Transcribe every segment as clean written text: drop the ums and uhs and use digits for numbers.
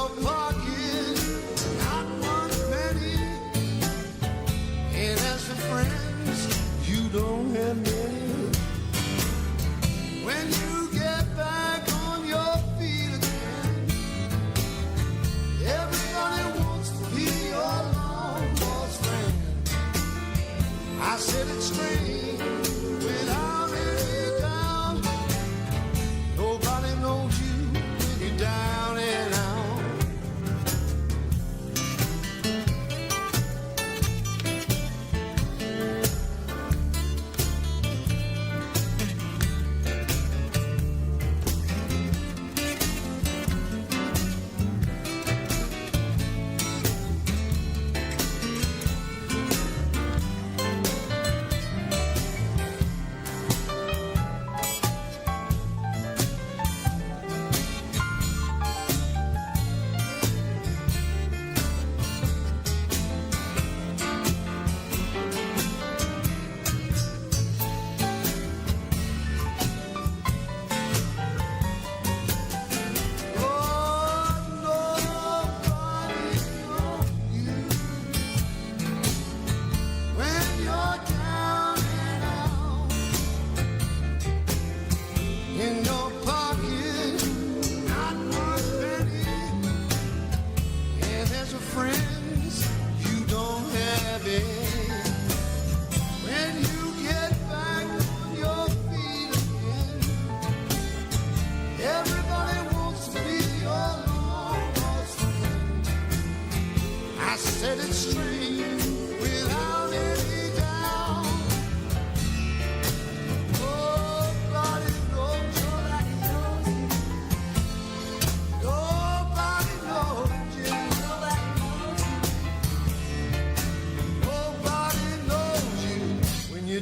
your pocket, not one penny. And as for friends, you don't have many. When you get back on your feet again, everybody wants to be your long lost friend. I said it's strange when I'm in down, nobody knows you when you're down and out.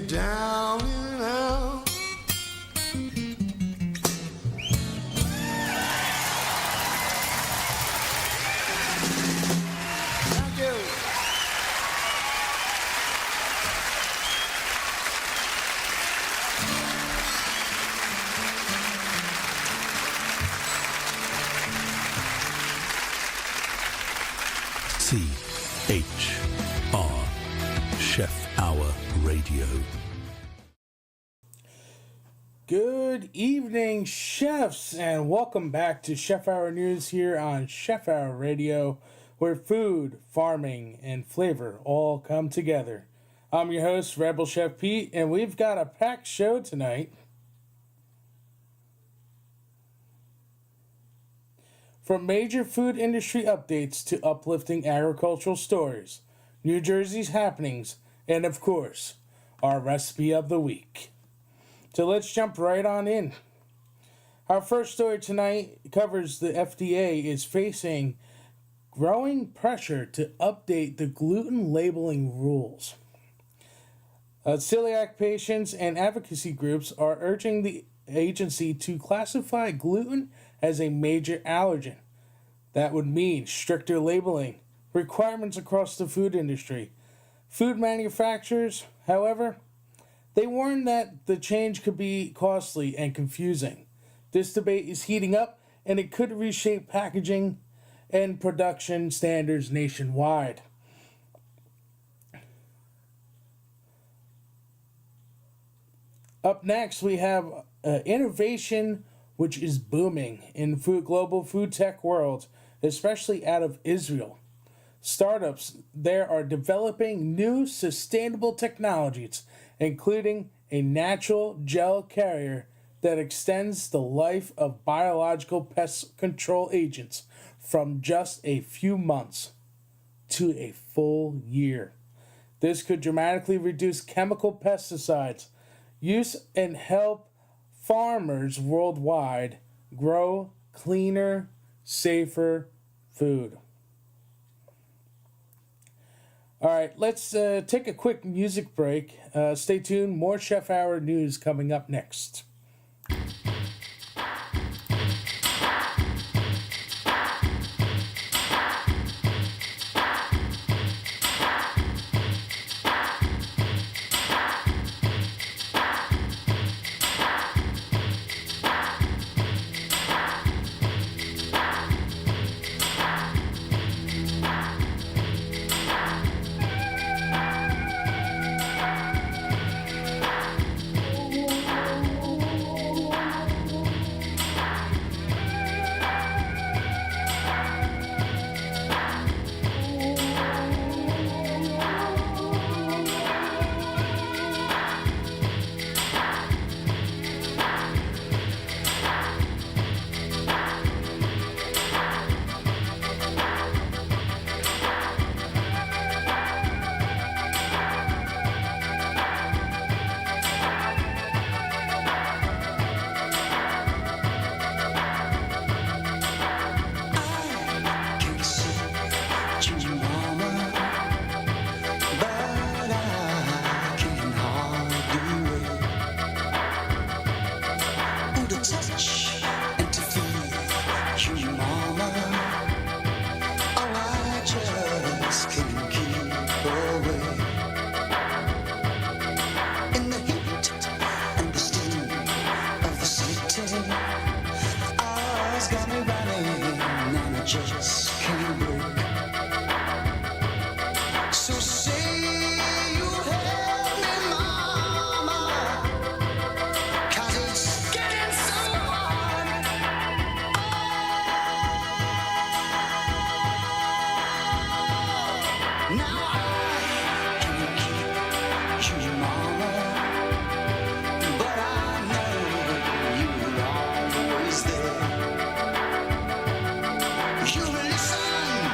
Down and out. Thank you. CHN Chef Hour Radio. Good evening, chefs, and welcome back to Chef Hour News here on Chef Hour Radio, where food, farming, and flavor all come together. I'm your host, Rebel Chef Pete, and we've got a packed show tonight. From major food industry updates to uplifting agricultural stories, New Jersey's happenings, and of course, our recipe of the week. So let's jump right on in. Our first story tonight covers the FDA is facing growing pressure to update the gluten labeling rules. Celiac patients and advocacy groups are urging the agency to classify gluten as a major allergen. That would mean stricter labeling requirements across the food industry. Food manufacturers, however, they warn that the change could be costly and confusing. This debate is heating up, and it could reshape packaging and production standards nationwide. Up next, we have innovation, which is booming in global food tech world, especially out of Israel. Startups there are developing new sustainable technologies, including a natural gel carrier that extends the life of biological pest control agents from just a few months to a full year. This could dramatically reduce chemical pesticides use and help farmers worldwide grow cleaner, safer food. All right, let's take a quick music break. Stay tuned. More Chef Hour news coming up next. got me running and I just can't breathe. So say you help me, mama, 'cause it's getting so hard. Oh, now I can't keep you, mama, but I know you're always there. You listen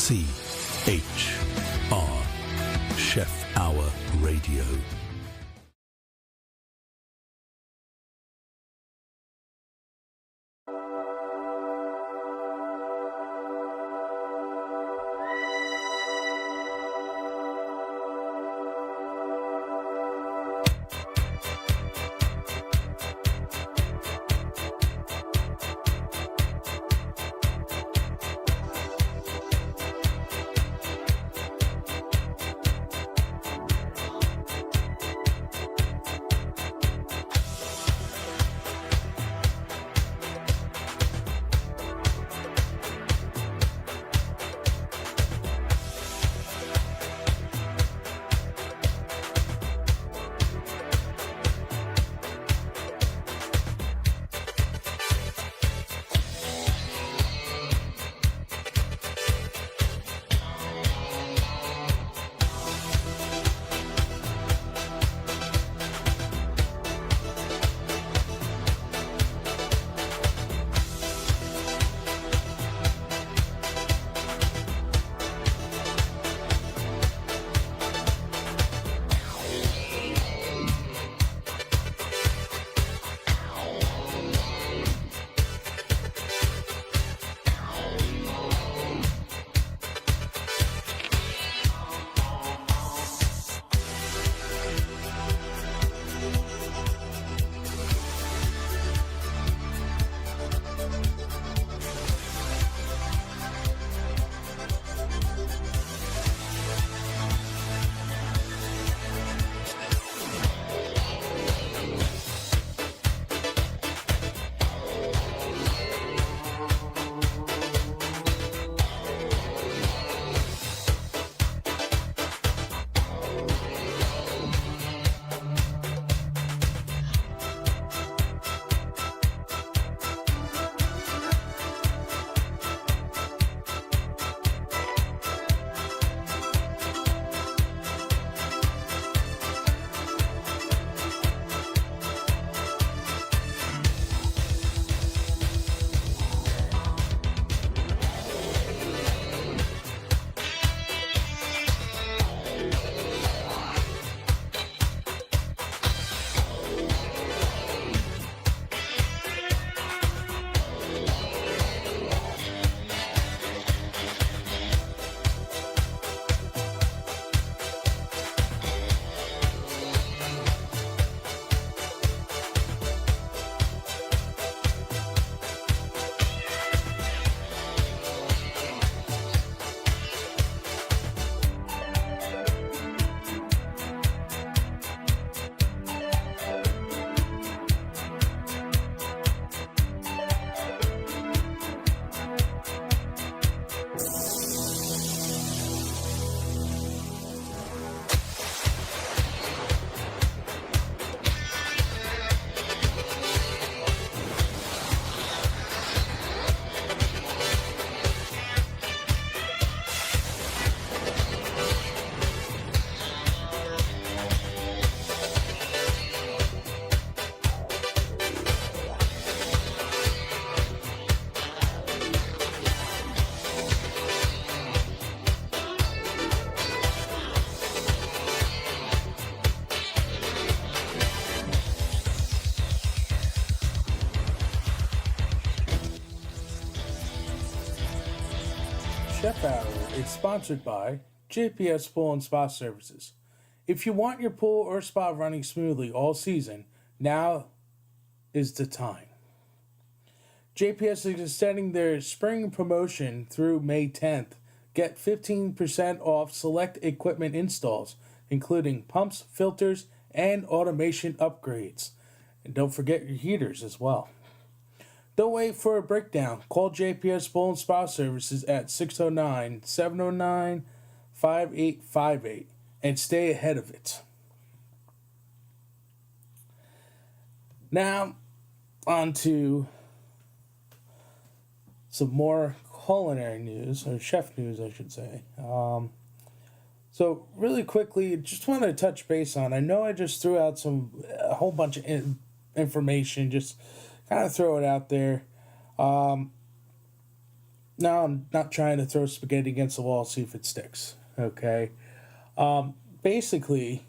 CHR Chef Hour Radio. Chef Hour is sponsored by JPS Pool and Spa Services. If you want your pool or spa running smoothly all season, now is the time. JPS is extending their spring promotion through May 10th. Get 15% off select equipment installs, including pumps, filters, and automation upgrades. And don't forget your heaters as well. Don't wait for a breakdown. Call JPS Pool and Spa Services at 609-709-5858 and stay ahead of it. Now, on to some more culinary news, or chef news, I should say. So, really quickly, just want to touch base on, I know I just threw out a whole bunch of information, just kind of throw it out there. now I'm not trying to throw spaghetti against the wall, see if it sticks. Okay. Basically,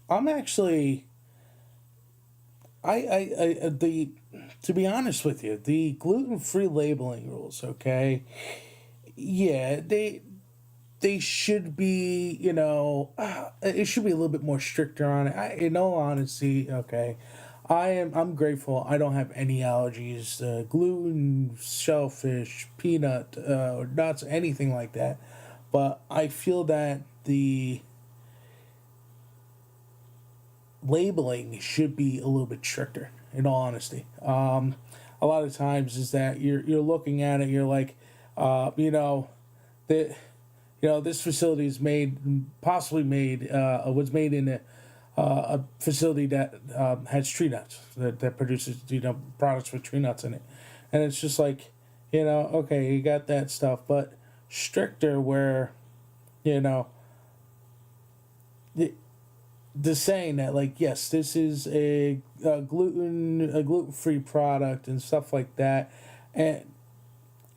I'm actually, the, to be honest with you, the gluten-free labeling rules, okay, yeah, they should be, it should be a little bit more stricter on it. In all honesty, okay, I'm grateful. I don't have any allergies, gluten, shellfish, peanut, or nuts, anything like that. But I feel that the labeling should be a little bit stricter. In all honesty, a lot of times is that you're looking at it, you're like, that this facility is possibly made, was made in a facility that has tree nuts, that produces products with tree nuts in it, and it's just like, okay, you got that stuff, but stricter where, you know the, the saying that, like, yes, this is a gluten free product and stuff like that, and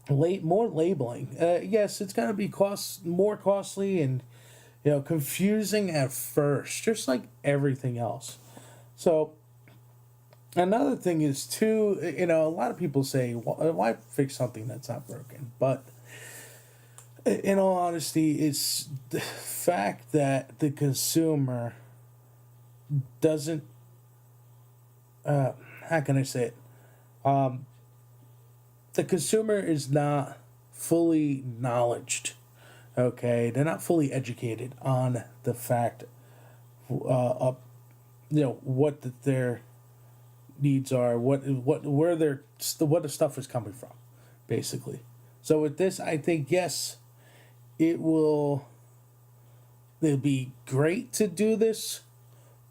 more labeling. Yes, it's gonna be more costly and confusing at first, just like everything else. So another thing is too, a lot of people say, why fix something that's not broken? But in all honesty, it's the fact that the consumer doesn't. How can I say it? The consumer is not fully knowledged. Okay, they're not fully educated on the fact, of their needs are, what the stuff is coming from, basically. So with this, I think yes, it will. It'll be great to do this.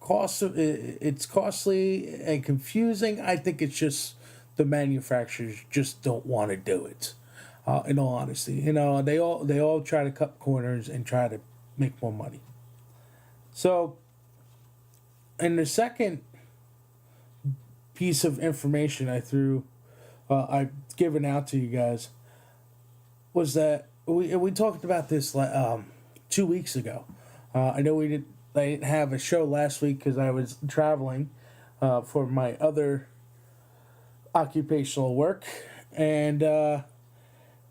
It's costly and confusing. I think it's just the manufacturers just don't want to do it. In all honesty, they all try to cut corners and try to make more money. So, and the second piece of information I've given out to you guys, was that we talked about this 2 weeks ago. I know I didn't have a show last week because I was traveling for my other occupational work, and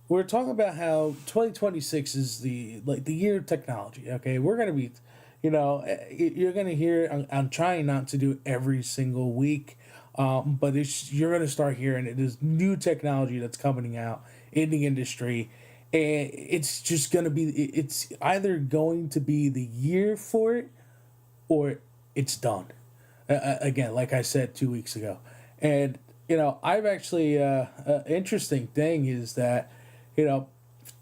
we're talking about how 2026 is the year of technology. Okay, we're gonna be, you're gonna hear. I'm trying not to do it every single week, but you're gonna start hearing it. There's new technology that's coming out in the industry, and it's just gonna be. It's either going to be the year for it, or it's done. Again, like I said 2 weeks ago, and I've actually an interesting thing is that,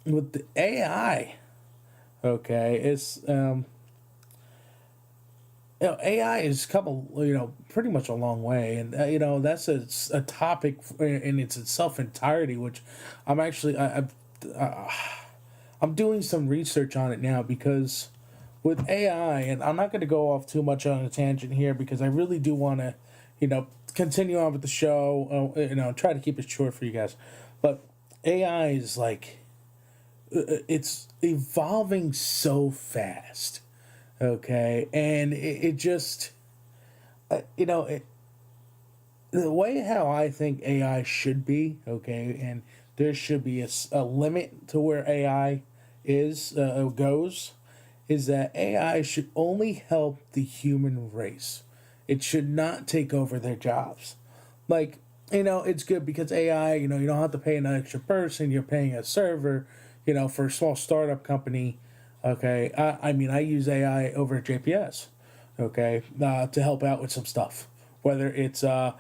with the AI, okay, it's AI has come pretty much a long way, and that's a topic in its self entirety, which I'm actually I'm doing some research on it now, because with AI, and I'm not going to go off too much on a tangent here because I really do want to, continue on with the show, try to keep it short for you guys, but AI is like, it's evolving so fast, okay, and it just, the way how I think AI should be, okay, and there should be a limit to where AI goes, is that AI should only help the human race. It should not take over their jobs. Like, it's good because AI, you don't have to pay an extra person. You're paying a server, for a small startup company. Okay. I mean, I use AI over at JPS, okay, to help out with some stuff. Whether it's, I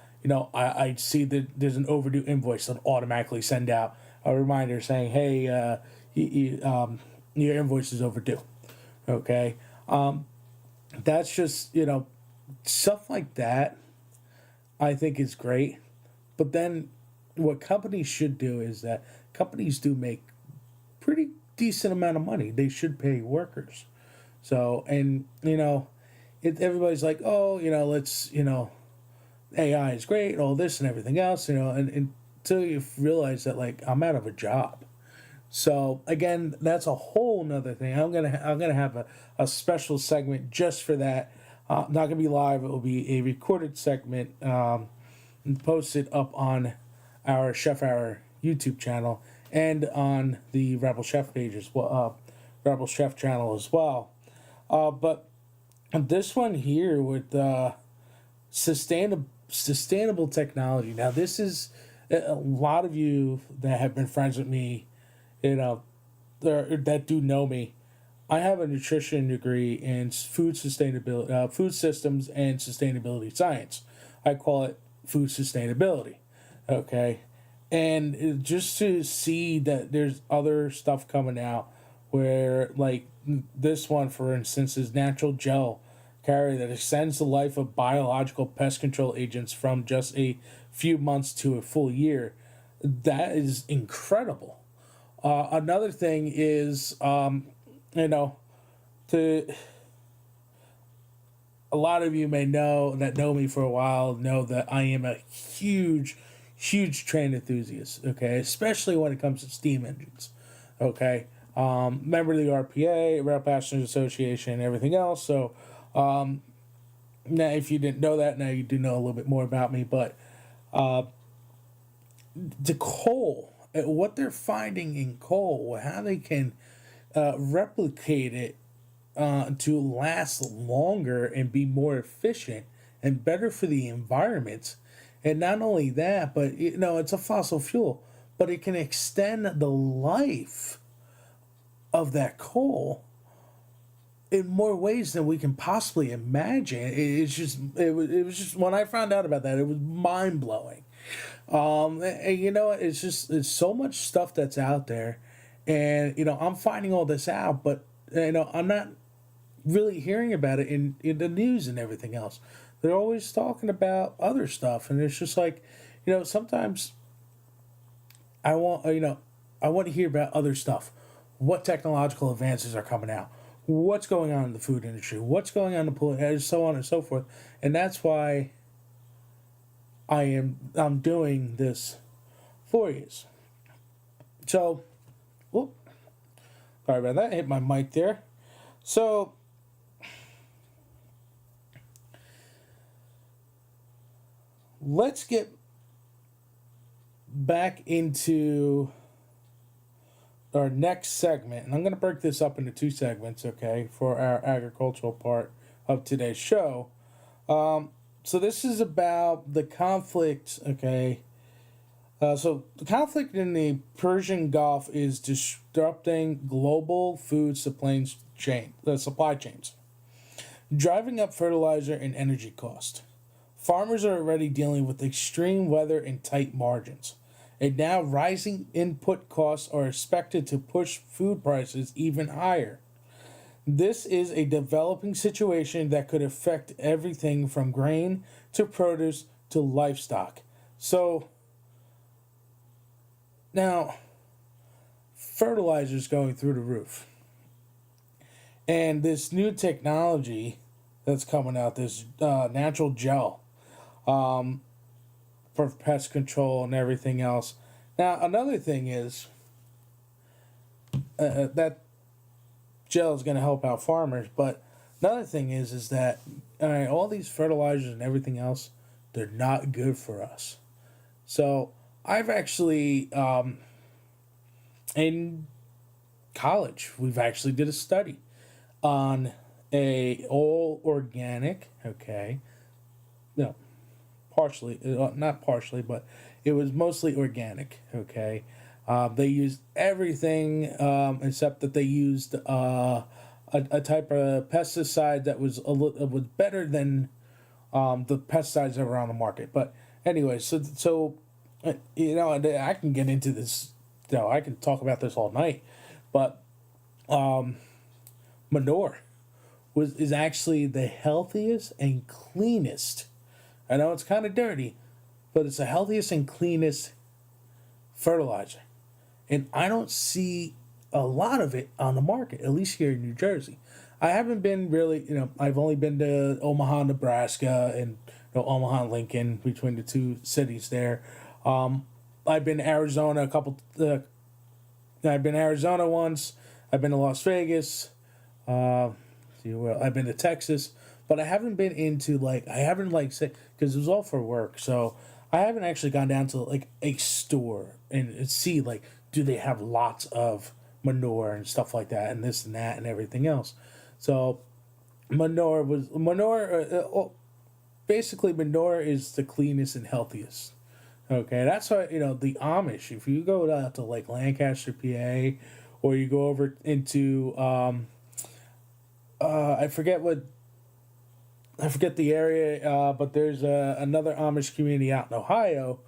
see that there's an overdue invoice that automatically send out a reminder saying, hey, your invoice is overdue. Okay. That's just, stuff like that, I think is great. But then what companies should do is that companies do make pretty decent amount of money. They should pay workers. So, and, everybody's like, oh, let's, AI is great, all this and everything else, and until you realize that like I'm out of a job. So again, that's a whole nother thing. I'm gonna have a special segment just for that. Not gonna be live. It will be a recorded segment and posted up on our Chef Hour YouTube channel and on the Rebel Chef page as well, Rebel Chef channel as well. But this one here with sustainable technology. Now, this is a lot of you that have been friends with me, that do know me. I have a nutrition degree in food sustainability, food systems and sustainability science. I call it food sustainability. Okay. And just to see that there's other stuff coming out where, like, this one, for instance, is natural gel carrier that extends the life of biological pest control agents from just a few months to a full year. That is incredible. Another thing is, to a lot of you may know that know me for a while know that I am a huge train enthusiast. Okay, especially when it comes to steam engines. Okay, member of the RPA, Rail Passengers Association, and everything else. So, now if you didn't know that, now you do know a little bit more about me. But the coal, what they're finding in coal, how they can replicate it to last longer and be more efficient and better for the environment. And not only that, but it's a fossil fuel, but it can extend the life of that coal in more ways than we can possibly imagine. It was just when I found out about that, it was mind blowing. And it's so much stuff that's out there, and I'm finding all this out, but I'm not really hearing about it in the news and everything else. They're always talking about other stuff, and it's just like, sometimes I want to hear about other stuff. What technological advances are coming out? What's going on in the food industry? What's going on in the and so on and so forth. And that's why I'm doing this for you. So, whoop, sorry about that. I hit my mic there. So, let's get back into our next segment, and I'm going to break this up into two segments, okay, for our agricultural part of today's show. So this is about the conflict, okay. So the conflict in the Persian Gulf is disrupting global food supply chains, driving up fertilizer and energy cost. Farmers are already dealing with extreme weather and tight margins. And now rising input costs are expected to push food prices even higher. This is a developing situation that could affect everything from grain to produce to livestock. So, now, fertilizer's going through the roof. And this new technology that's coming out, this natural gel, for pest control and everything else. Now, another thing is that gel is going to help out farmers, but another thing is that all these fertilizers and everything else, they're not good for us. So I've actually, in college, we've actually did a study on a all organic, okay, no, partially, not partially, but it was mostly organic, okay. They used everything except that they used a type of pesticide that was was better than the pesticides that were on the market. But anyway, so I can get into this. I can talk about this all night, but manure is actually the healthiest and cleanest. I know it's kind of dirty, but it's the healthiest and cleanest fertilizer. And I don't see a lot of it on the market, at least here in New Jersey. I haven't been really, I've only been to Omaha, Nebraska, and Omaha, Lincoln, between the two cities there. I've been to Arizona a couple. I've been to Arizona once. I've been to Las Vegas. I've been to Texas, but I haven't been into say, because it was all for work, so I haven't actually gone down to like a store and see like, do they have lots of manure and stuff like that and this and that and everything else. So basically manure is the cleanest and healthiest. Okay, that's why, the Amish, if you go out to like Lancaster, PA, or you go over into I forget the area, but there's another Amish community out in Ohio.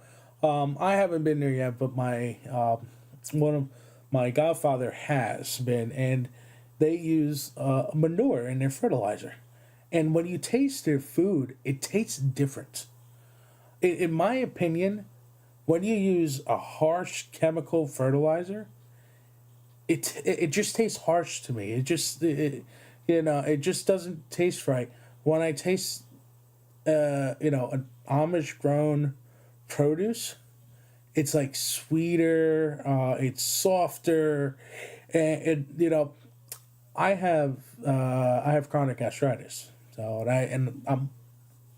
I haven't been there yet, but one of my godfather has been, and they use manure in their fertilizer. And when you taste their food, it tastes different. In my opinion, when you use a harsh chemical fertilizer, it just tastes harsh to me. It just doesn't taste right. When I taste, an Amish grown produce, it's like sweeter, it's softer, and I have chronic gastritis, so I'm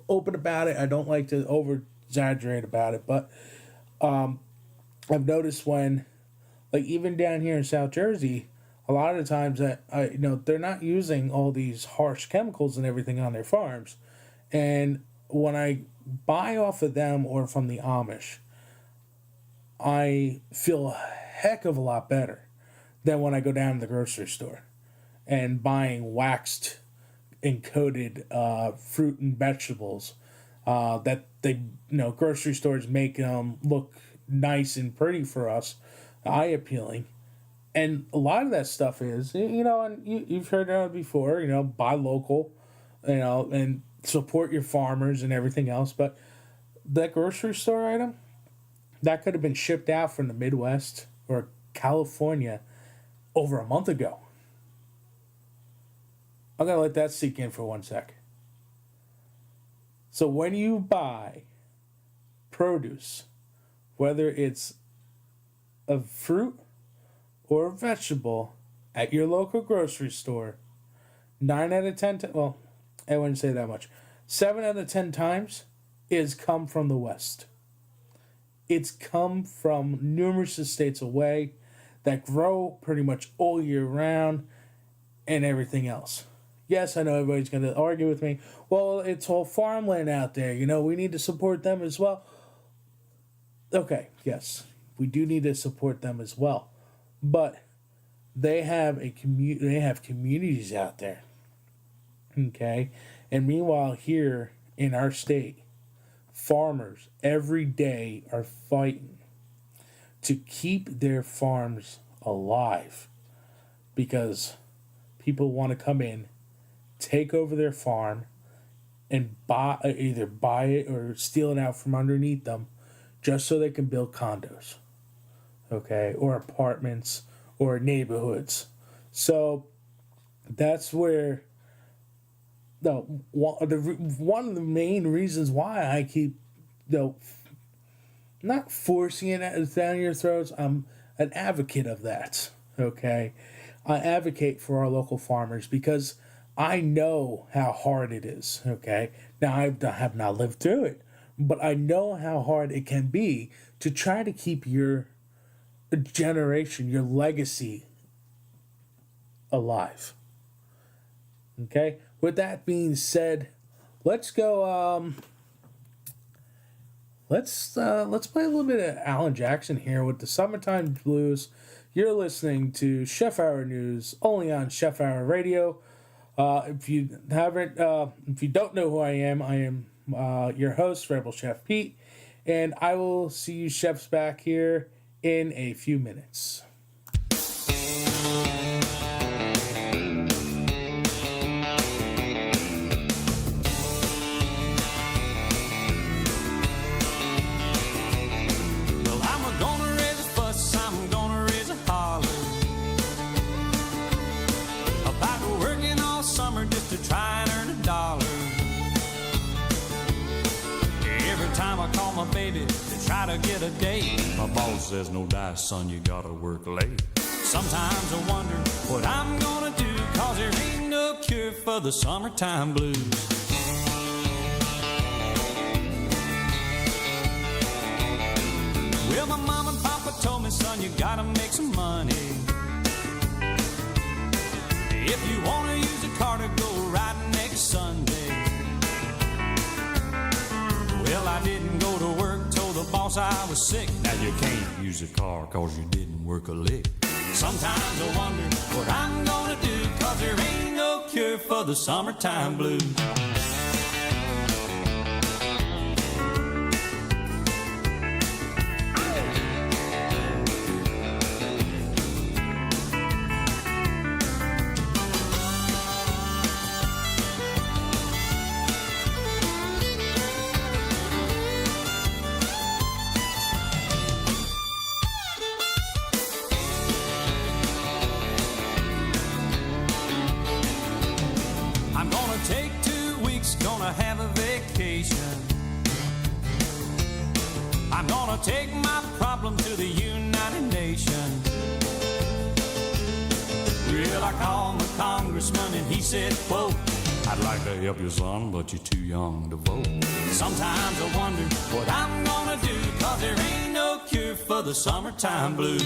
open about it. I don't like to over exaggerate about it, but I've noticed when, like, even down here in South Jersey, a lot of the times that they're not using all these harsh chemicals and everything on their farms, and when I buy off of them or from the Amish, I feel a heck of a lot better than when I go down to the grocery store and buying waxed and coated fruit and vegetables that they grocery stores make them look nice and pretty for us, eye appealing. And a lot of that stuff is, and you've heard it before, buy local, and support your farmers and everything else. But that grocery store item, that could have been shipped out from the Midwest or California over a month ago. I'm going to let that sink in for 1 sec. So when you buy produce, whether it's a fruit or a vegetable at your local grocery store, 9 out of 10 well, I wouldn't say that much. 7 out of 10 times is come from the West. It's come from numerous states away that grow pretty much all year round and everything else. Yes, I know everybody's going to argue with me. Well, it's all farmland out there. We need to support them as well. Okay, yes, we do need to support them as well. But they have communities out there. Okay? And meanwhile, here in our state, farmers every day are fighting to keep their farms alive because people want to come in, take over their farm, and either buy it or steal it out from underneath them just so they can build condos, okay, or apartments or neighborhoods. So that's where one of the main reasons why I keep not forcing it down your throats. I'm an advocate of that, okay? I advocate for our local farmers because I know how hard it is, okay? Now, I have not lived through it, but I know how hard it can be to try to keep your generation, your legacy alive. Okay? With that being said, let's go, let's play a little bit of Alan Jackson here with the Summertime Blues. You're listening to Chef Hour News only on Chef Hour Radio. If you don't know who I am your host, Rebel Chef Pete, and I will see you chefs back here in a few minutes. Just to try and earn $1. Every time I call my baby to try to get a date, my boss says, no dice, son, you gotta work late. Sometimes I wonder what I'm gonna do, 'cause there ain't no cure for the summertime blues. Well, my mom and papa told me, son, you gotta make some money. If you wanna use a car to go riding next Sunday. Well, I didn't go to work, told the boss I was sick. Now you can't use a car 'cause you didn't work a lick. Sometimes I wonder what I'm gonna do, 'cause there ain't no cure for the summertime blues. I'm gonna take my problem to the United Nations. Well, I called my congressman and he said, quote, I'd like to help you, son, but you're too young to vote. Sometimes I wonder what I'm gonna do, 'cause there ain't no cure for the summertime blues.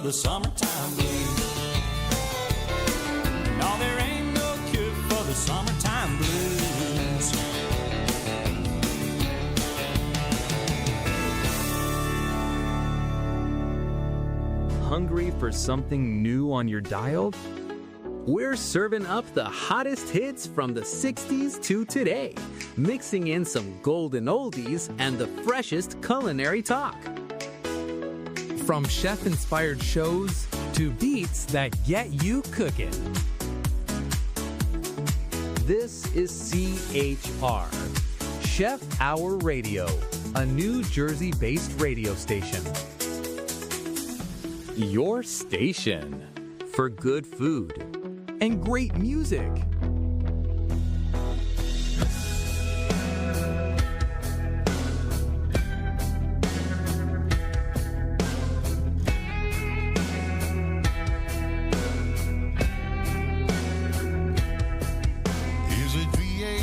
The summertime blues. No, there ain't no cure for the summertime blues. Hungry for something new on your dial? We're serving up the hottest hits from the 60s to today, mixing in some golden oldies and the freshest culinary talk. From chef-inspired shows to beats that get you cooking. This is CHR, Chef Hour Radio, a New Jersey-based radio station. Your station for good food and great music.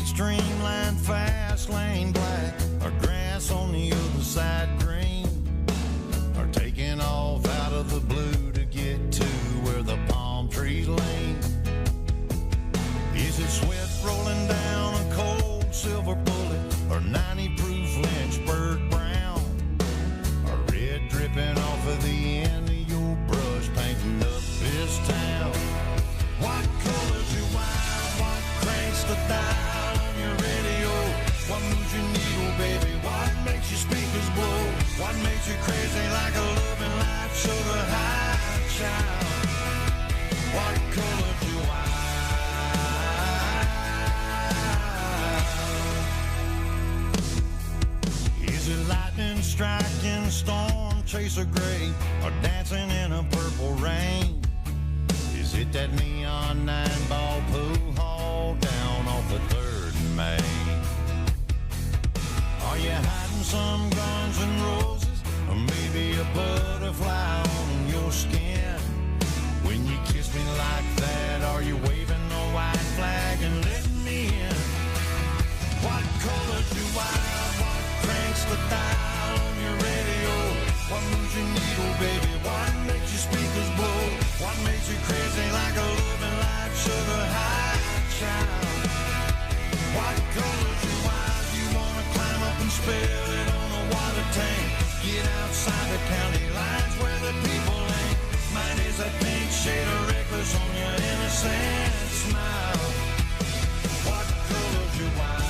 Streamline, fast lane black, or grass on the other side green, or taking off out of the blue to get to where the palm trees lean. Is it sweat rolling down a cold silver bullet, or 90 proof Lynchburg brown, or red dripping off of the end of your brush painting up this town? What colors your wine? What cranks the dial? What moves your needle, baby? What makes your speakers blow? What makes you crazy like a loving life sugar high child? What color do I? Is it lightning striking, storm chaser gray, or dancing in a purple rain? Is it that neon 9-ball pool hall down off the 3rd and May? Are you hiding some guns and roses, or maybe a butterfly on your skin? When you kiss me like that, are you waving the white flag and letting me in? What color do I? What cranks the dial on your radio? What moves your needle, baby? What makes your speakers blow? What makes you pink shade of reckless on your innocent smile. What color's your wine?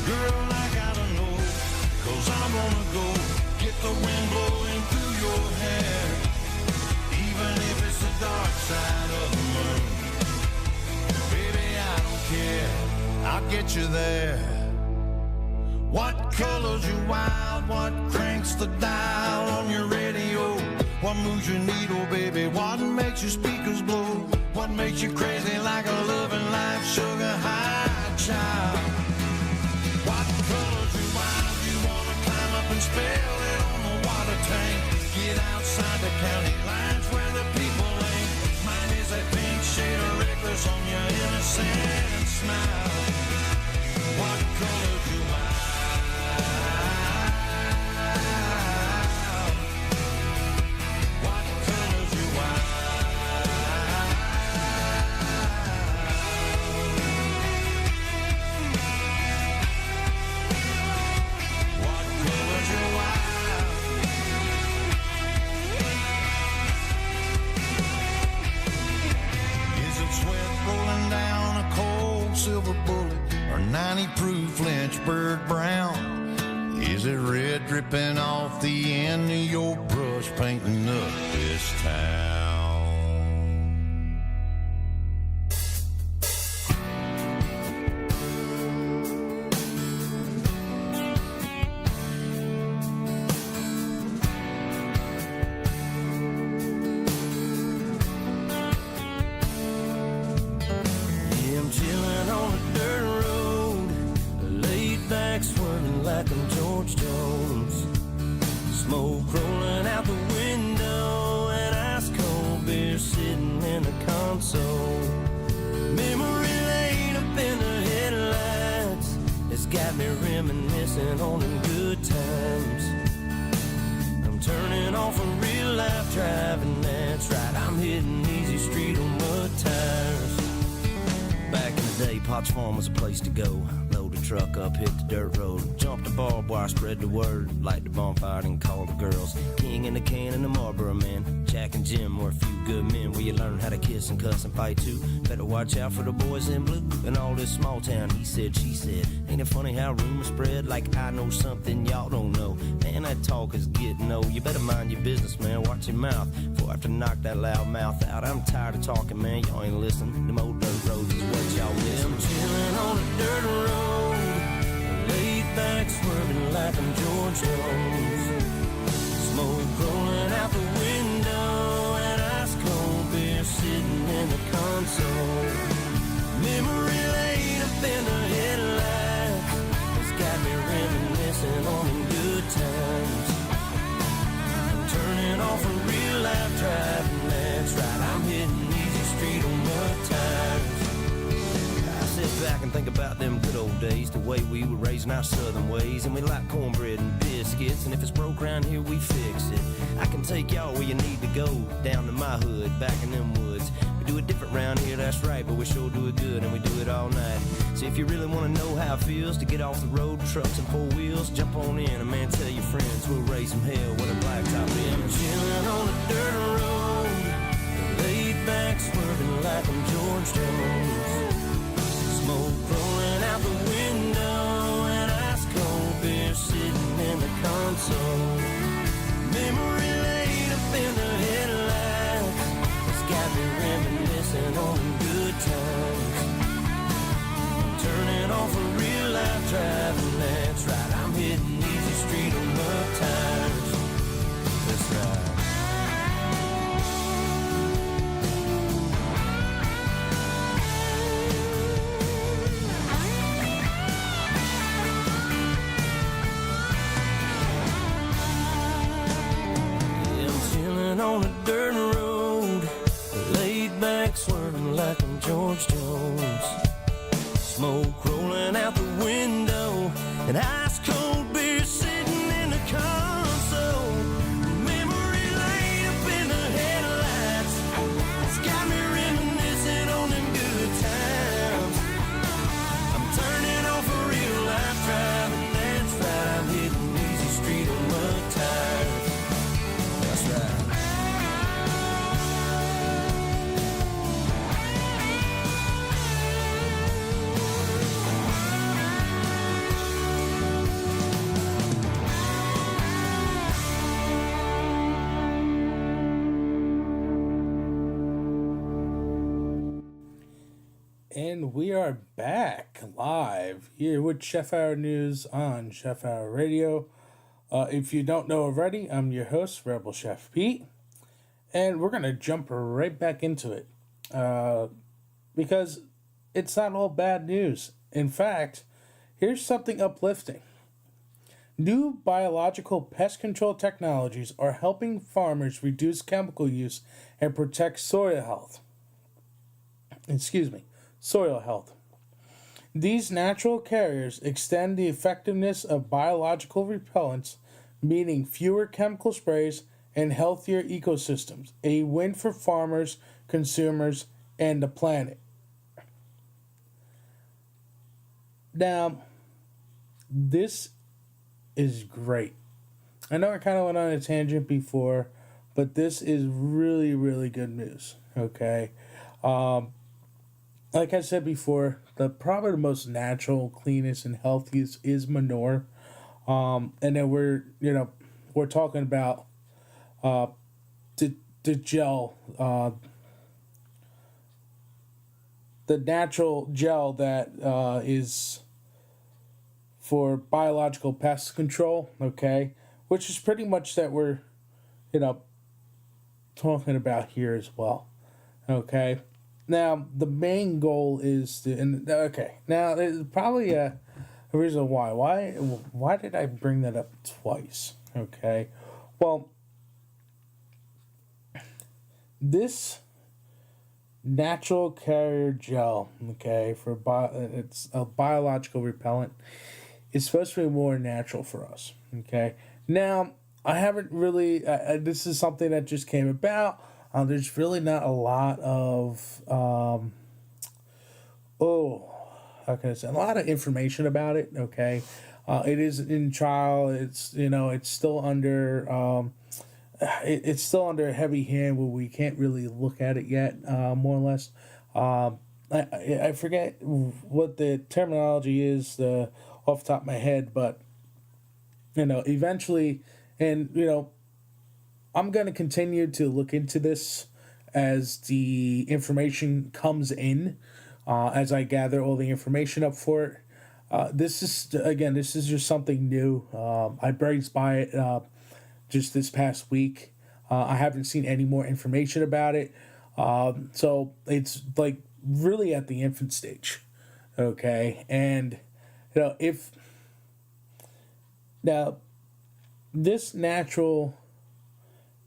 Girl, I gotta know, 'cause I wanna go get the wind blowing through your hair, even if it's the dark side of the moon. Baby, I don't care, I'll get you there. What color's your wild? What cranks the dial on your radio? What moves your needle, baby? What makes your speakers blow? What makes you crazy like a loving life sugar high child? What color's your wild? You wanna climb up and spell it on the water tank? Get outside the county lines where the people ain't. Mine is that pink shade of reckless on your innocent smile. What color's your wild? Silver bullet or 90 proof Lynchburg brown? Is it red dripping off the end of your brush painting up this town? Farm was a place to go. Load the truck up, hit the dirt road. Jump the barbed wire, spread the word. Light the bonfire and call the girls. King and the can and the Marlboro man. Jack and Jim were a few good men where you learn how to kiss and cuss and fight too. Better watch out for the boys in blue and all this small town. He said, she said. Ain't it funny how rumors spread like I know something y'all don't know? Man, that talk is getting old. You better mind your business, man. Watch your mouth before I have to knock that loud mouth out. I'm tired of talking, man. Y'all ain't listening. Them old dirt roads is what y'all miss. I'm chilling on a dirt road, laid back swerving like I'm George Jones. Smoke rolling out the window and ice cold beer sitting in the console. Memory lane up in the headlights, it's got me reminiscing on them good times. I'm turning off a real life driving, that's right, I'm hitting easy street on mud tires. Sit back and think about them good old days, the way we were raising our southern ways, and we like cornbread and biscuits, and if it's broke around here, we fix it. I can take y'all where you need to go, down to my hood, back in them woods. We do it different round here, that's right, but we sure do it good, and we do it all night. So if you really want to know how it feels to get off the road, trucks and four wheels, jump on in, and man, tell your friends, we'll raise some hell with a blacktop in. Chilling on a dirt road, laid back, swerving like I'm George Jones. Smoke rolling out the window and ice cold beer sitting in the console. Memory lane up in the headlights, it's got me reminiscing on them good times. I'm turning off a real life driving, that's right, I'm hitting easy street on mud tires. That's right. On a dirt road, laid back, swerving like I'm George Jones. Smoke rolling out the window, and ice cold beer sitting in the console. Memory lane up in the headlights, it's got me reminiscing on them good times. I'm turning off a real life driving, that's right, I'm hitting easy street on mud. And we are back live here with Chef Hour News on Chef Hour Radio. If you don't know already, I'm your host, Rebel Chef Pete. And we're going to jump right back into it. Because it's not all bad news. In fact, here's something uplifting. New biological pest control technologies are helping farmers reduce chemical use and protect soil health. Soil health. These natural carriers extend the effectiveness of biological repellents, meaning fewer chemical sprays and healthier ecosystems. A win for farmers, consumers, and the planet. Now, this is great. I know I kind of went on a tangent before, but this is really, really good news. Okay. Like I said before, probably the most natural, cleanest, and healthiest is manure. And then we're talking about the gel, the natural gel that is for biological pest control. Okay, which is pretty much that we're talking about here as well. Okay. Now, the main goal is to... now, there's probably a reason why. Why did I bring that up twice? Okay. Well, this natural carrier gel, okay, it's a biological repellent, is supposed to be more natural for us. Okay. Now, I haven't really... this is something that just came about. There's really not a lot of, how can I say, a lot of information about it, okay? It is in trial, it's still under, it's still under a heavy hand where we can't really look at it yet, more or less. I forget what the terminology is off the top of my head, but, eventually, and, I'm going to continue to look into this as the information comes in, as I gather all the information up for it. This is just something new. I breezed by it just this past week. I haven't seen any more information about it. So it's like really at the infant stage. Okay. And, now this natural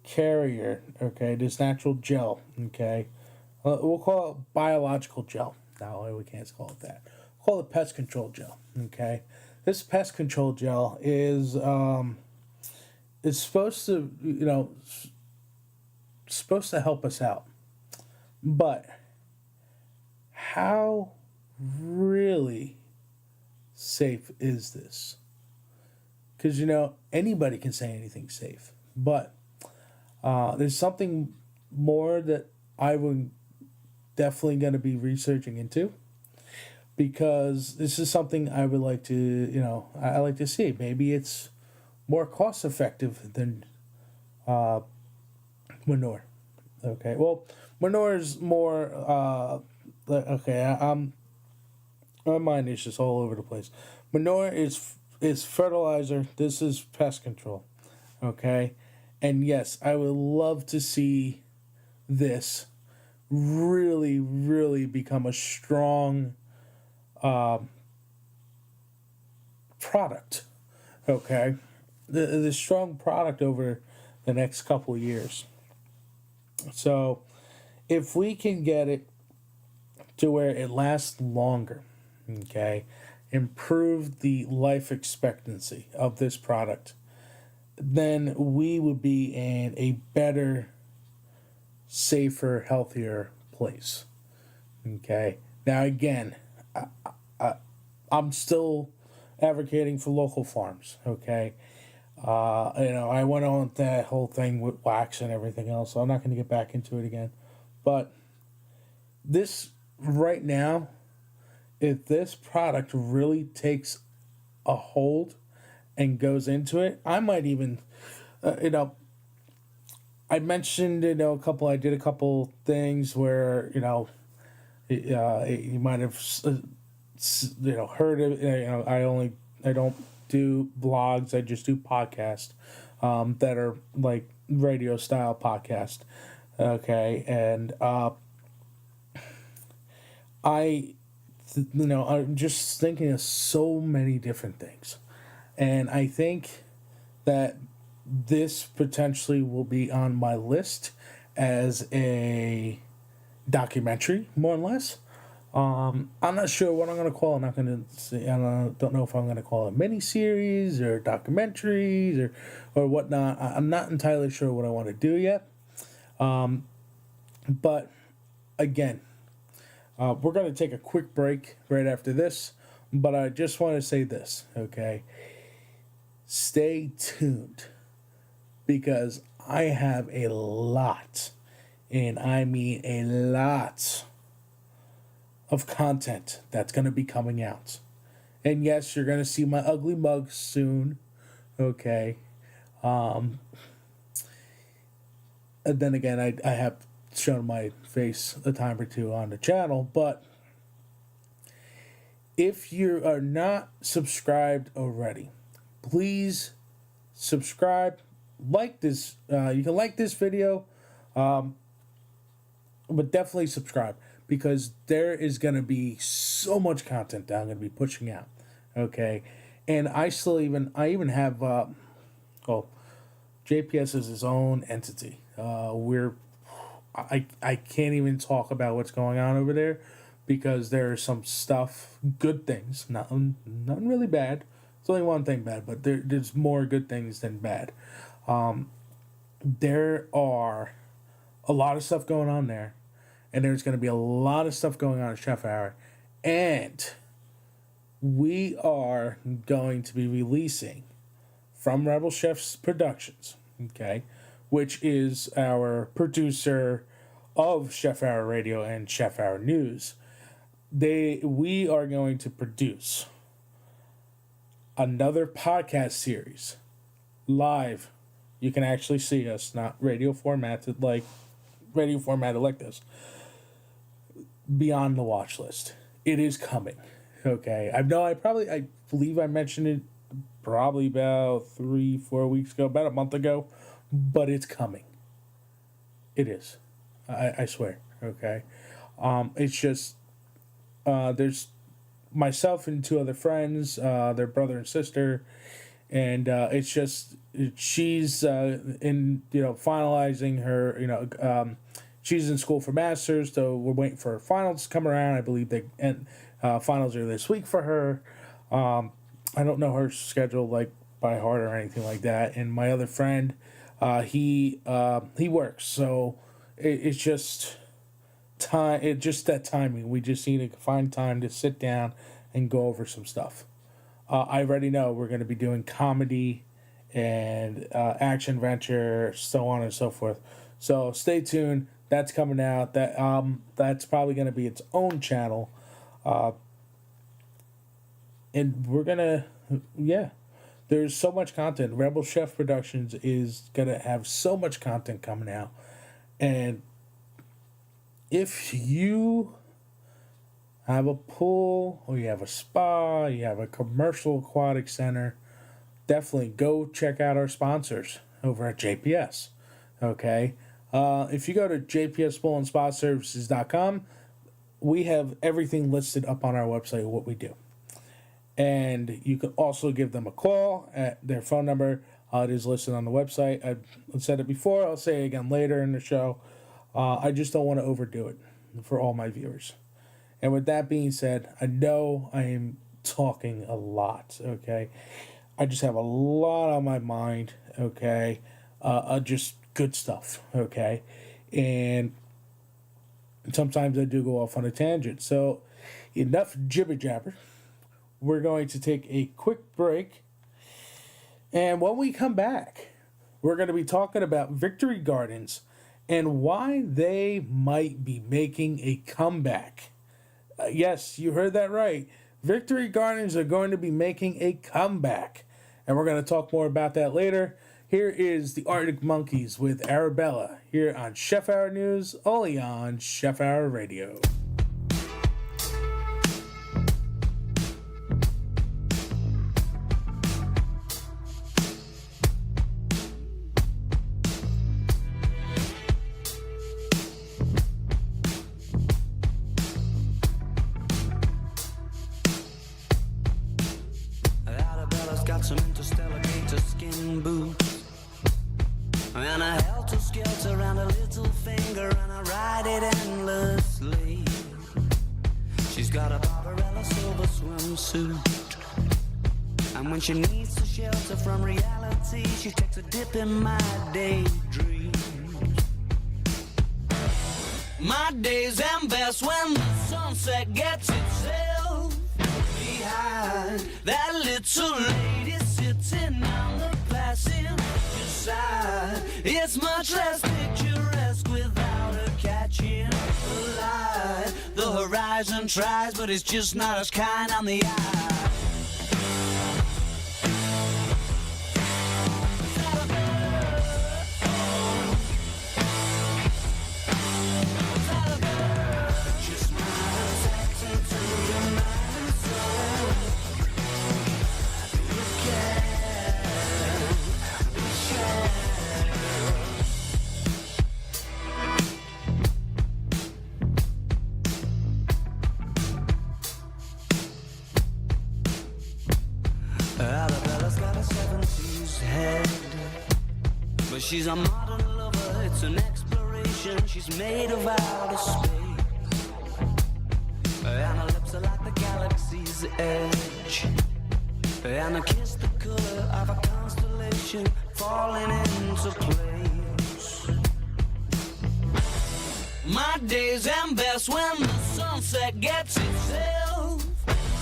carrier, okay, this natural gel, okay, we'll call it biological gel. No, we can't call it that. We'll call it pest control gel, okay. This pest control gel is supposed to help us out, but how really safe is this? Because anybody can say anything's safe, but there's something more that I would definitely going to be researching into, because this is something I would like to, I like to see. Maybe it's more cost effective than manure. Okay, well, manure is more, my mind is just all over the place. Manure is fertilizer. This is pest control. Okay. And yes, I would love to see this really, really become a strong product. Okay, the strong product over the next couple of years. So, if we can get it to where it lasts longer, okay, improve the life expectancy of this product, then we would be in a better, safer, healthier place. Okay. Now again, I'm still advocating for local farms. Okay. I went on that whole thing with wax and everything else, so I'm not going to get back into it again. But this right now, if this product really takes a hold and goes into it, I might even, I mentioned, I did a couple things where, You might have heard of. I don't do blogs. I just do podcasts that are like radio style podcast. Okay, and I'm just thinking of so many different things, and I think that this potentially will be on my list as a documentary, more or less. I'm not sure what I'm going to call it. I'm not going to say, don't know if I'm going to call it miniseries or documentaries or whatnot. I'm not entirely sure what I want to do yet. But again, we're going to take a quick break right after this. But I just want to say this, okay? Stay tuned, because I have a lot, and I mean a lot, of content that's going to be coming out. And yes, you're going to see my ugly mug soon, okay? And then again, I have shown my face a time or two on the channel, but if you are not subscribed already, please subscribe, like this. You can like this video, but definitely subscribe, because there is going to be so much content that I'm going to be pushing out. Okay, and I even have JPS is his own entity. I can't even talk about what's going on over there, because there's some stuff, good things, nothing really bad. It's only one thing bad, but there's more good things than bad. There are a lot of stuff going on there, and there's going to be a lot of stuff going on at Chef Hour, and we are going to be releasing from Rebel Chefs Productions, okay, which is our producer of Chef Hour Radio and Chef Hour News. We are going to produce another podcast series live. You can actually see us, not radio formatted like this. Beyond the Watch List. It is coming. Okay. I believe I mentioned it probably about 3-4 weeks ago, about a month ago, but it's coming. It is. I swear. Okay. It's just there's myself and 2 other friends, their brother and sister, and it's just she's in finalizing her she's in school for masters, so we're waiting for her finals to come around. I believe finals are this week for her. I don't know her schedule like by heart or anything like that. And my other friend, he works, so it's just time. It's just that timing. We just need to find time to sit down and go over some stuff. I already know we're going to be doing comedy and action adventure, so on and so forth. So stay tuned. That's coming out. That's probably going to be its own channel. And we're going to, there's so much content. Rebel Chef Productions is going to have so much content coming out. And if you have a pool, or you have a spa, you have a commercial aquatic center, definitely go check out our sponsors over at JPS. Okay? If you go to jpspoolsandSpaServices.com, we have everything listed up on our website, what we do. And you can also give them a call at their phone number. It is listed on the website. I've said it before. I'll say it again later in the show. I just don't want to overdo it for all my viewers. And with that being said, I know I am talking a lot, okay? I just have a lot on my mind, okay? Just good stuff, okay? And sometimes I do go off on a tangent. So enough jibber jabber. We're going to take a quick break. And when we come back, we're going to be talking about Victory Gardens and why they might be making a comeback. Yes, you heard that right. Victory Gardens are going to be making a comeback. And we're going to talk more about that later. Here is the Arctic Monkeys with Arabella here on Chef Hour News, only on Chef Hour Radio. skelter around a little finger and I ride it endlessly. She's got a Barbarella silver swimsuit, and when she needs to shelter from reality, she takes a dip in my daydream. My days end best when the sunset gets itself behind that little lady sitting on the passenger side. It's much less picturesque without her catching the light. The horizon tries, but it's just not as kind on the eye. Arabella's got a 70s head, but she's a modern lover, it's an exploration. She's made of outer space, and her lips are like the galaxy's edge, and her kiss the color of a constellation falling into place. My days end best when the sunset gets itself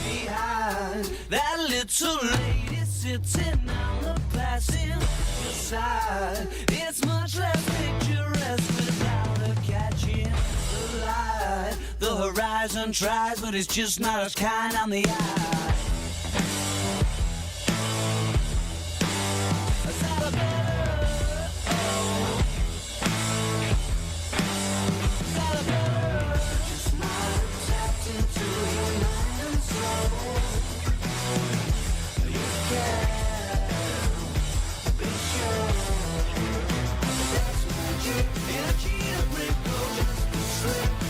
behind that little lady sitting on the passenger side. It's much less picturesque without her catching the light. The horizon tries, but it's just not as kind on the eye.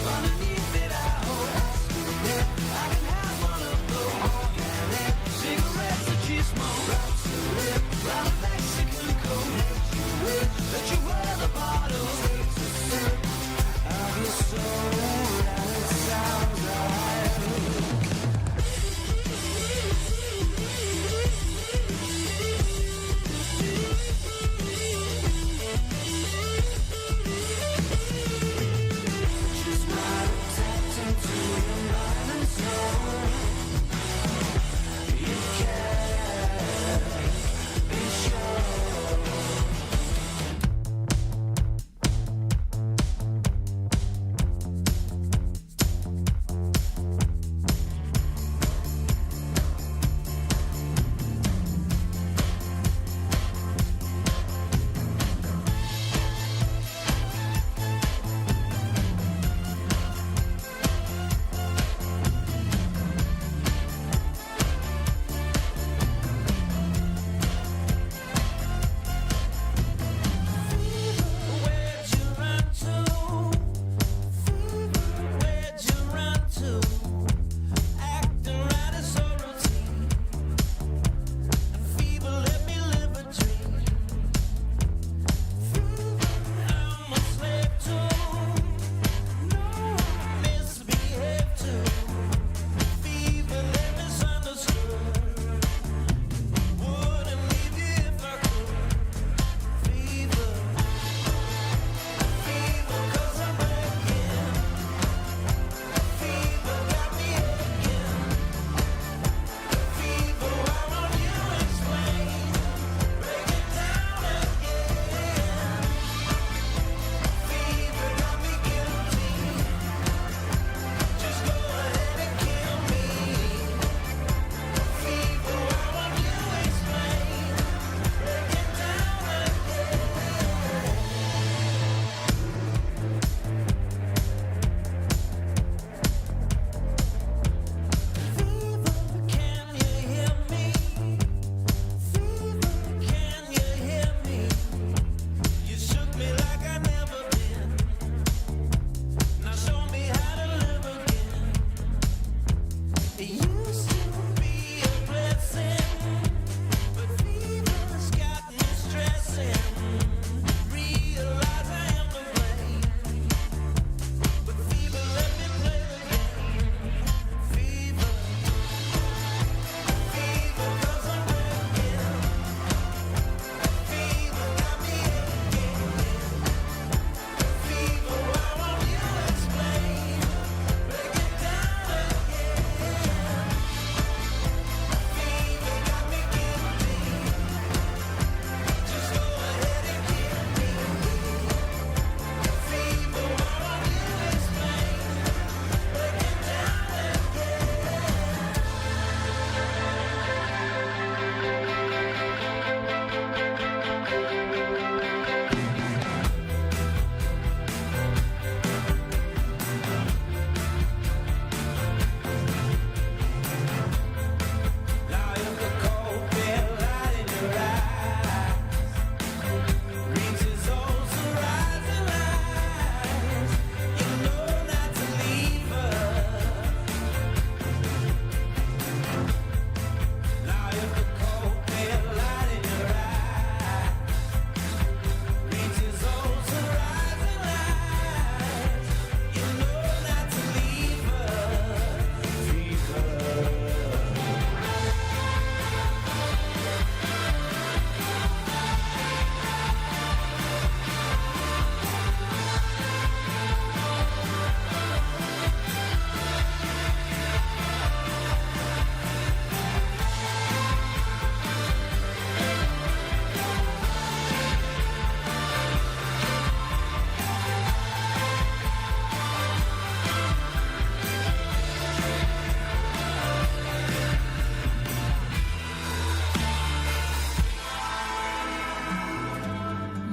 Underneath it, I hope I can have one of those.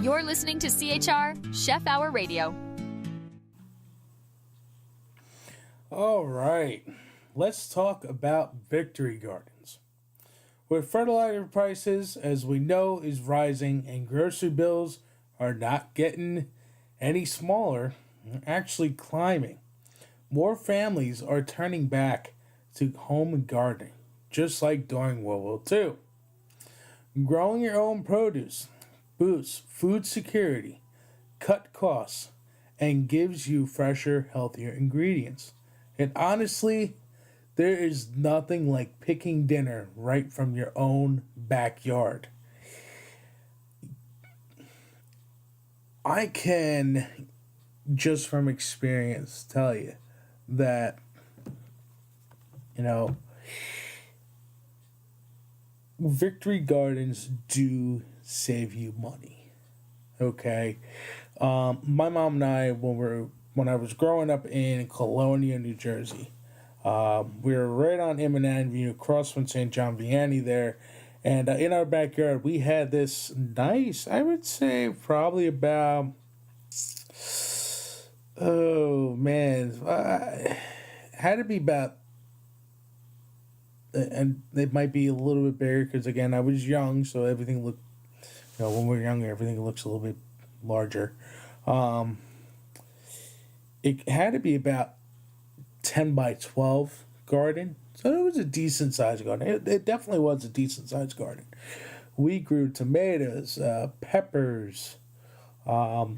You're listening to CHR Chef Hour Radio. All right, let's talk about Victory Gardens. With fertilizer prices, as we know, is rising and grocery bills are not getting any smaller, actually climbing. More families are turning back to home and gardening, just like during World War II. Growing your own produce boosts food security, cut costs, and gives you fresher, healthier ingredients. And honestly, there is nothing like picking dinner right from your own backyard. I can, just from experience, tell you that, Victory Gardens do save you money. Okay? My mom and I, when I was growing up in Colonia, New Jersey, we were right on Imminent Avenue, across from St. John Vianney there. And in our backyard, we had this nice, I would say probably about, had to be about, and it might be a little bit bigger because, again, I was young, so everything looked, when we're younger, everything looks a little bit larger. It had to be about 10 by 12 garden. So it was a decent sized garden. It definitely was a decent sized garden. We grew tomatoes, peppers. I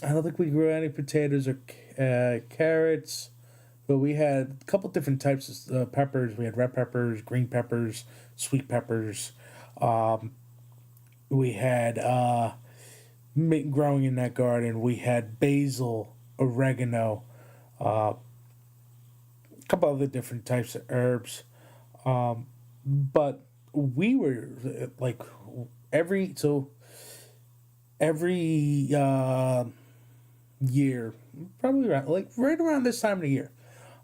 don't think we grew any potatoes or carrots, but we had a couple different types of peppers. We had red peppers, green peppers, sweet peppers. We had growing in that garden. We had basil, oregano, a couple other different types of herbs. But we were like every year, probably around, like right around this time of the year.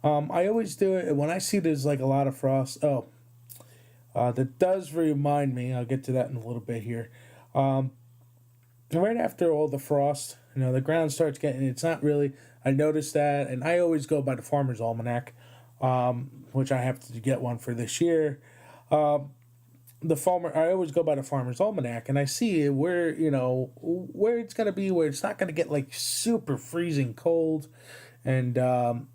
I always do it when I see there's like a lot of frost. That does remind me, I'll get to that in a little bit here. Right after all the frost, the ground starts getting, it's not really, I noticed that, and I always go by the Farmer's Almanac, which I have to get one for this year. I always go by the Farmer's Almanac, and I see where, where it's going to be, where it's not going to get like super freezing cold, and, no,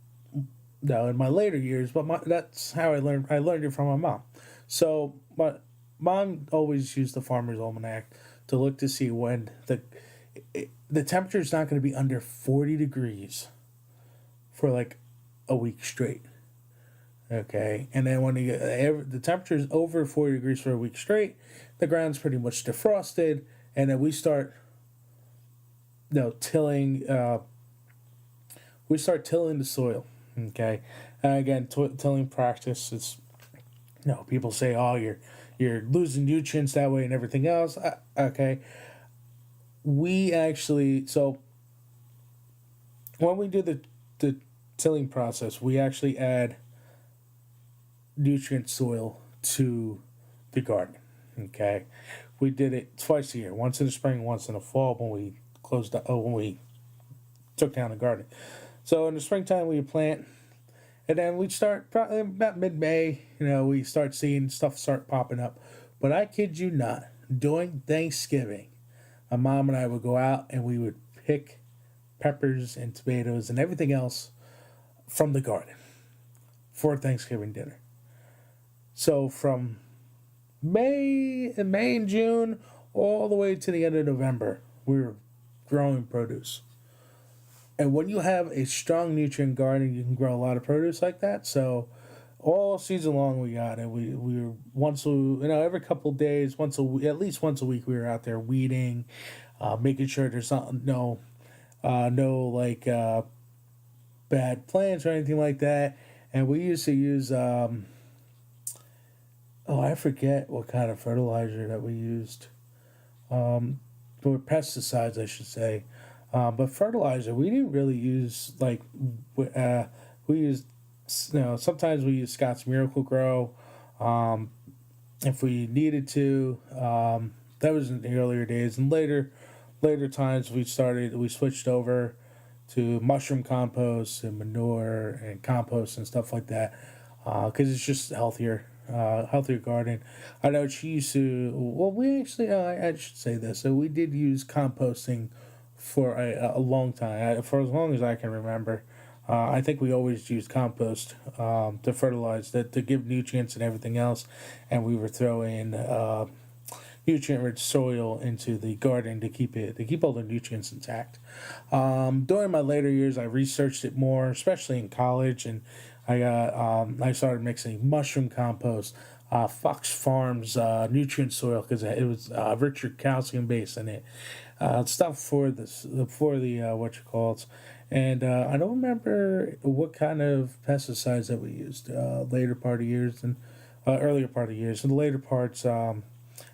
in my later years, but that's how I learned it from my mom. So, my mom always used the Farmer's Almanac to look to see when the temperature is not going to be under 40 degrees for like a week straight. Okay, and then when the temperature is over 40 degrees for a week straight, the ground's pretty much defrosted, and then we start, tilling. We start tilling the soil. Okay, again, tilling practice is, people say, oh, you're losing nutrients that way and everything else. Okay, we actually, so when we do the tilling process, we actually add nutrient soil to the garden. Okay, we did it twice a year, once in the spring, once in the fall when we when we took down the garden. So in the springtime we plant, and then we start probably about mid-May. We start seeing stuff start popping up. But I kid you not, during Thanksgiving, my mom and I would go out and we would pick peppers and tomatoes and everything else from the garden for Thanksgiving dinner. So from May and June all the way to the end of November, we were growing produce. And when you have a strong nutrient garden, you can grow a lot of produce like that. So all season long we got it. We were every couple of days, at least once a week, we were out there weeding, making sure there's no bad plants or anything like that. And we used to use I forget what kind of fertilizer that we used. Or pesticides, I should say. But fertilizer, we didn't really use, we used, sometimes we used Scott's Miracle Grow, if we needed to, that was in the earlier days. And later times we switched over to mushroom compost and manure and compost and stuff like that, because it's just healthier garden. I know she used to. Well, we actually, I should say this. So we did use composting for a long time, for as long as I can remember. I think we always used compost to fertilize, to give nutrients and everything else, and we were throwing nutrient-rich soil into the garden to keep all the nutrients intact. During my later years, I researched it more, especially in college, and I started mixing mushroom compost, Fox Farms nutrient soil, because it was richer calcium base in it, stuff for the what you call it. And I don't remember what kind of pesticides that we used later part of years and earlier part of years. In the later parts, I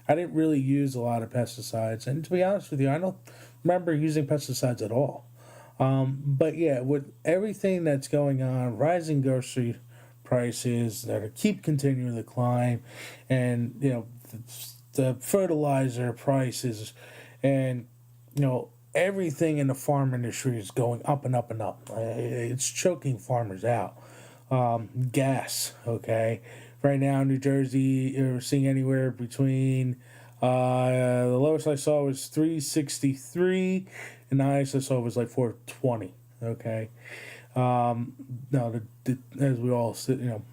didn't really use a lot of pesticides. And to be honest with you, I don't remember using pesticides at all. But yeah, with everything that's going on, rising grocery prices that keep continuing to climb, and the fertilizer prices, and everything in the farm industry is going up and up and up. It's choking farmers out. Gas, okay. Right now in New Jersey, you're seeing anywhere between the lowest I saw was $3.63, and the highest I saw was like $4.20. Okay. No, as we all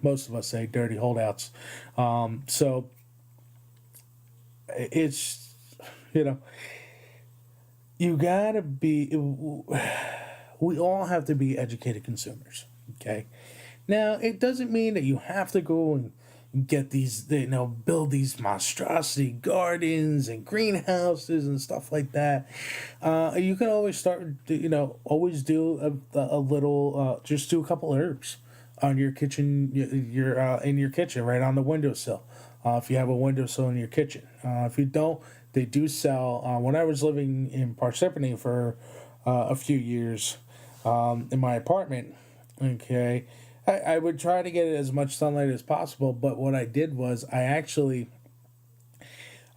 most of us say, dirty holdouts. So it's you gotta be. We all have to be educated consumers. Okay. Now, it doesn't mean that you have to go and get these, build these monstrosity gardens and greenhouses and stuff like that. You can always start, always do a little, just do a couple herbs on your kitchen, in your kitchen, right on the windowsill. If you have a windowsill in your kitchen. If you don't, they do sell. When I was living in Parsippany for a few years in my apartment, okay, I would try to get as much sunlight as possible, but what I did was I actually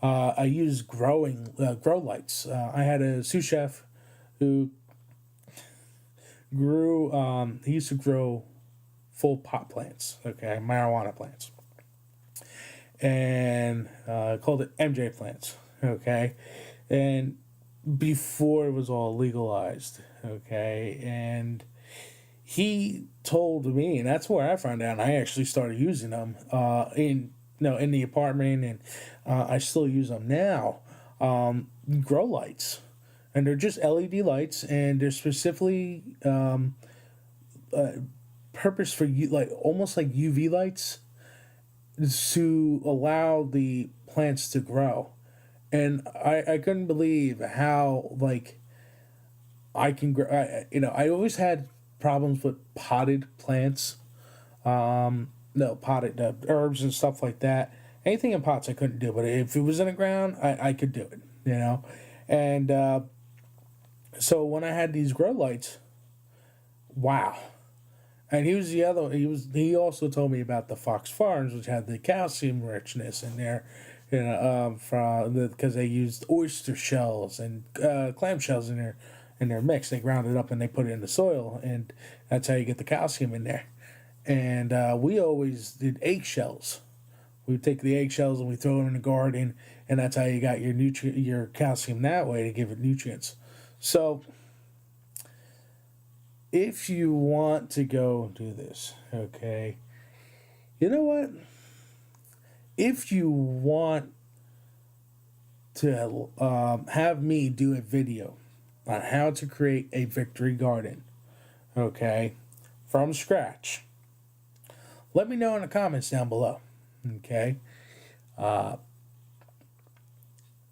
I used grow lights. I had a sous chef who grew. He used to grow full pot plants, okay, marijuana plants, and called it MJ plants, okay, and before it was all legalized, okay, and he told me, and that's where I found out. And I actually started using them in the apartment, and I still use them now. Grow lights, and they're just LED lights, and they're specifically purpose for almost like UV lights to allow the plants to grow. And I couldn't believe how I can grow. I always had problems with potted plants, potted herbs and stuff like that. Anything in pots I couldn't do, but if it was in the ground, I could do it, And so when I had these grow lights, wow. And he also told me about the Fox Farms, which had the calcium richness in there, because they used oyster shells and clam shells in their mix. They ground it up and they put it in the soil, and that's how you get the calcium in there. And we always did eggshells. We would take the eggshells and we throw them in the garden, and that's how you got your calcium that way to give it nutrients. So if you want to go do this, okay, you know what? If you want to have me do a video on how to create a victory garden, okay, from scratch, let me know in the comments down below, okay?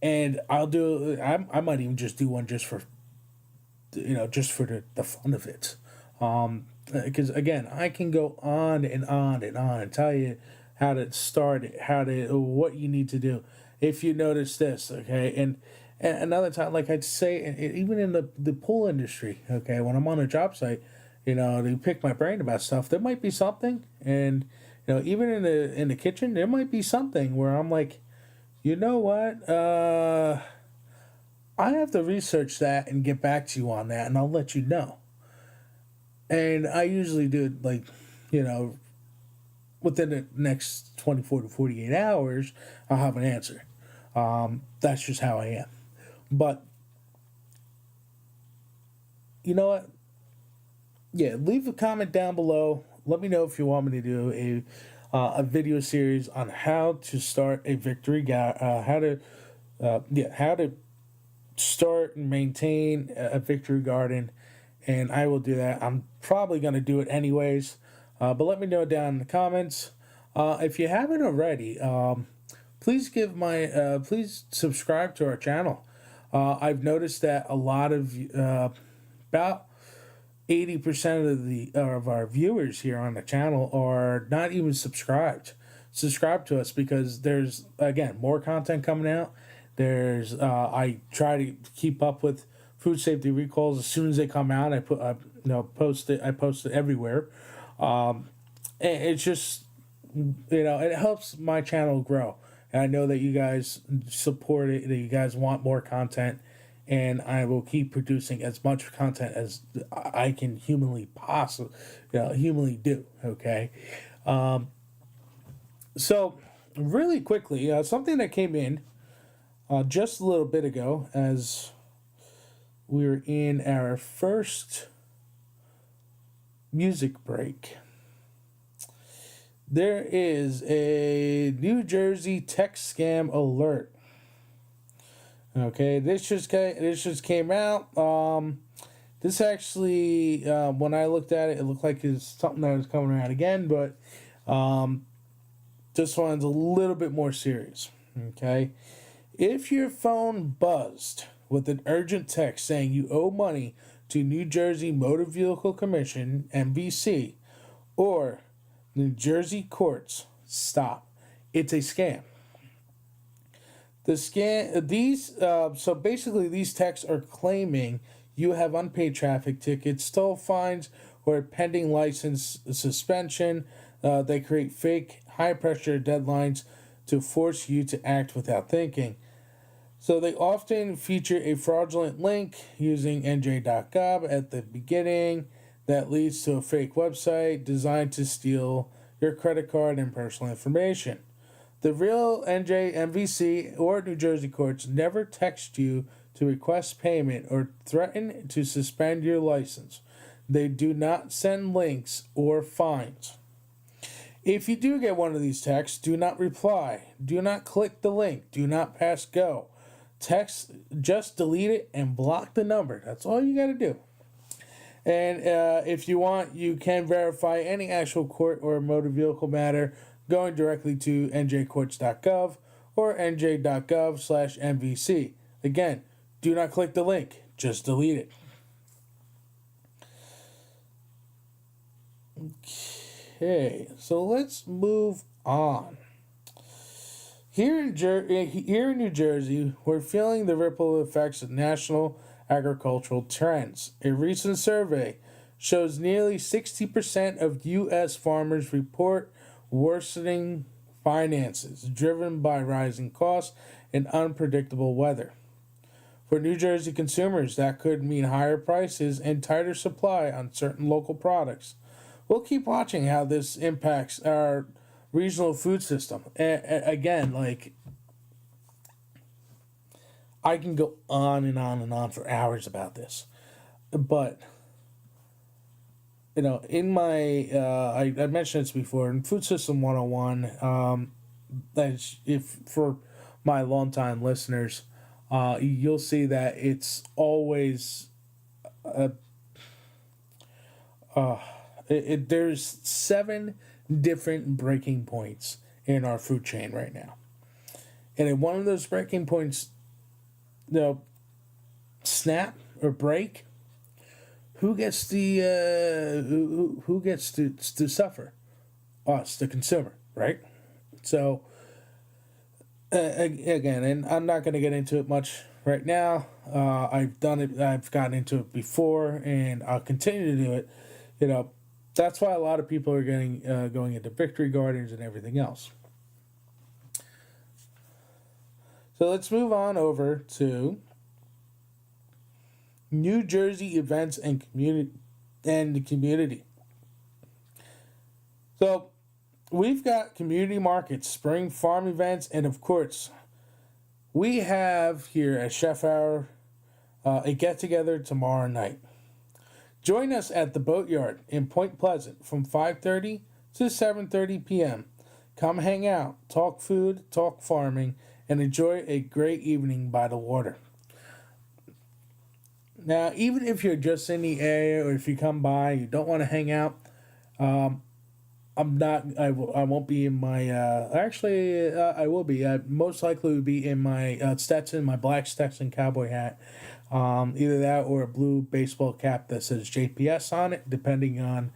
And I'll do. I might even just do one just for the fun of it. Because again, I can go on and on and on and tell you how to start it, what you need to do. If you notice this, okay, and another time, like I'd say, even in the pool industry, okay, when I'm on a job site, they pick my brain about stuff. There might be something, and even in the kitchen, there might be something where I'm like, You know what? I have to research that and get back to you on that, and I'll let you know. And I usually do it like, you know, within the next 24 to 48 hours, I'll have an answer. That's just how I am. But, you know what? Yeah, leave a comment down below. Let me know if you want me to do a video series on how to start a victory how to start and maintain a victory garden, and I will do that. I'm probably going to do it anyways, but let me know down in the comments. If you haven't already, please please subscribe to our channel. I've noticed that a lot of about 80% of our viewers here on the channel are not even subscribed to us, because there's, again, more content coming out. There's I try to keep up with food safety recalls as soon as they come out. I post it everywhere. And it's just, it helps my channel grow, and I know that you guys support it, that you guys want more content, and I will keep producing as much content as I can humanly do. Okay, so really quickly, something that came in just a little bit ago, as we were in our first music break. There is a New Jersey text scam alert. Okay, this just came out. This actually, when I looked at it, it looked like it's something that was coming around again, but this one's a little bit more serious. Okay, if your phone buzzed with an urgent text saying you owe money to New Jersey Motor Vehicle Commission (MVC) or New Jersey courts, stop. It's a scam. So basically these texts are claiming you have unpaid traffic tickets, stole fines, or a pending license suspension. They create fake high-pressure deadlines to force you to act without thinking. So they often feature a fraudulent link using nj.gov at the beginning that leads to a fake website designed to steal your credit card and personal information. The real NJ, MVC, or New Jersey courts never text you to request payment or threaten to suspend your license. They do not send links or fines. If you do get one of these texts, do not reply. Do not click the link. Do not pass go. Text, just delete it and block the number. That's all you got to do. And if you want, you can verify any actual court or motor vehicle matter going directly to njcourts.gov or nj.gov/MVC. Again, do not click the link. Just delete it. Okay, so let's move on. Here in New Jersey, we're feeling the ripple effects of national agricultural trends. A recent survey shows nearly 60% of U.S. farmers report worsening finances, driven by rising costs and unpredictable weather. For New Jersey consumers, that could mean higher prices and tighter supply on certain local products. We'll keep watching how this impacts our regional food system. Again, like, I can go on and on and on for hours about this, but in my I mentioned this before in Food System 101. If for my longtime listeners, you'll see that it's always there's 7 different breaking points in our food chain right now, and in one of those breaking points, snap or break, who gets who gets to suffer? Us, the consumer, right? So again, and I'm not going to get into it much right now. I've done it. I've gotten into it before, and I'll continue to do it. That's why a lot of people are going into victory gardens and everything else. So let's move on over to New Jersey events and the community. So we've got community markets, spring farm events, and of course, we have here at Chef Hour a get-together tomorrow night. Join us at the Boatyard in Point Pleasant from 5:30 to 7:30 p.m. Come hang out, talk food, talk farming, and enjoy a great evening by the water. Now, even if you're just in the area or if you come by, you don't want to hang out, I won't be in my, I will be. I most likely will be in my Stetson, my black Stetson cowboy hat. Either that or a blue baseball cap that says JPS on it, depending on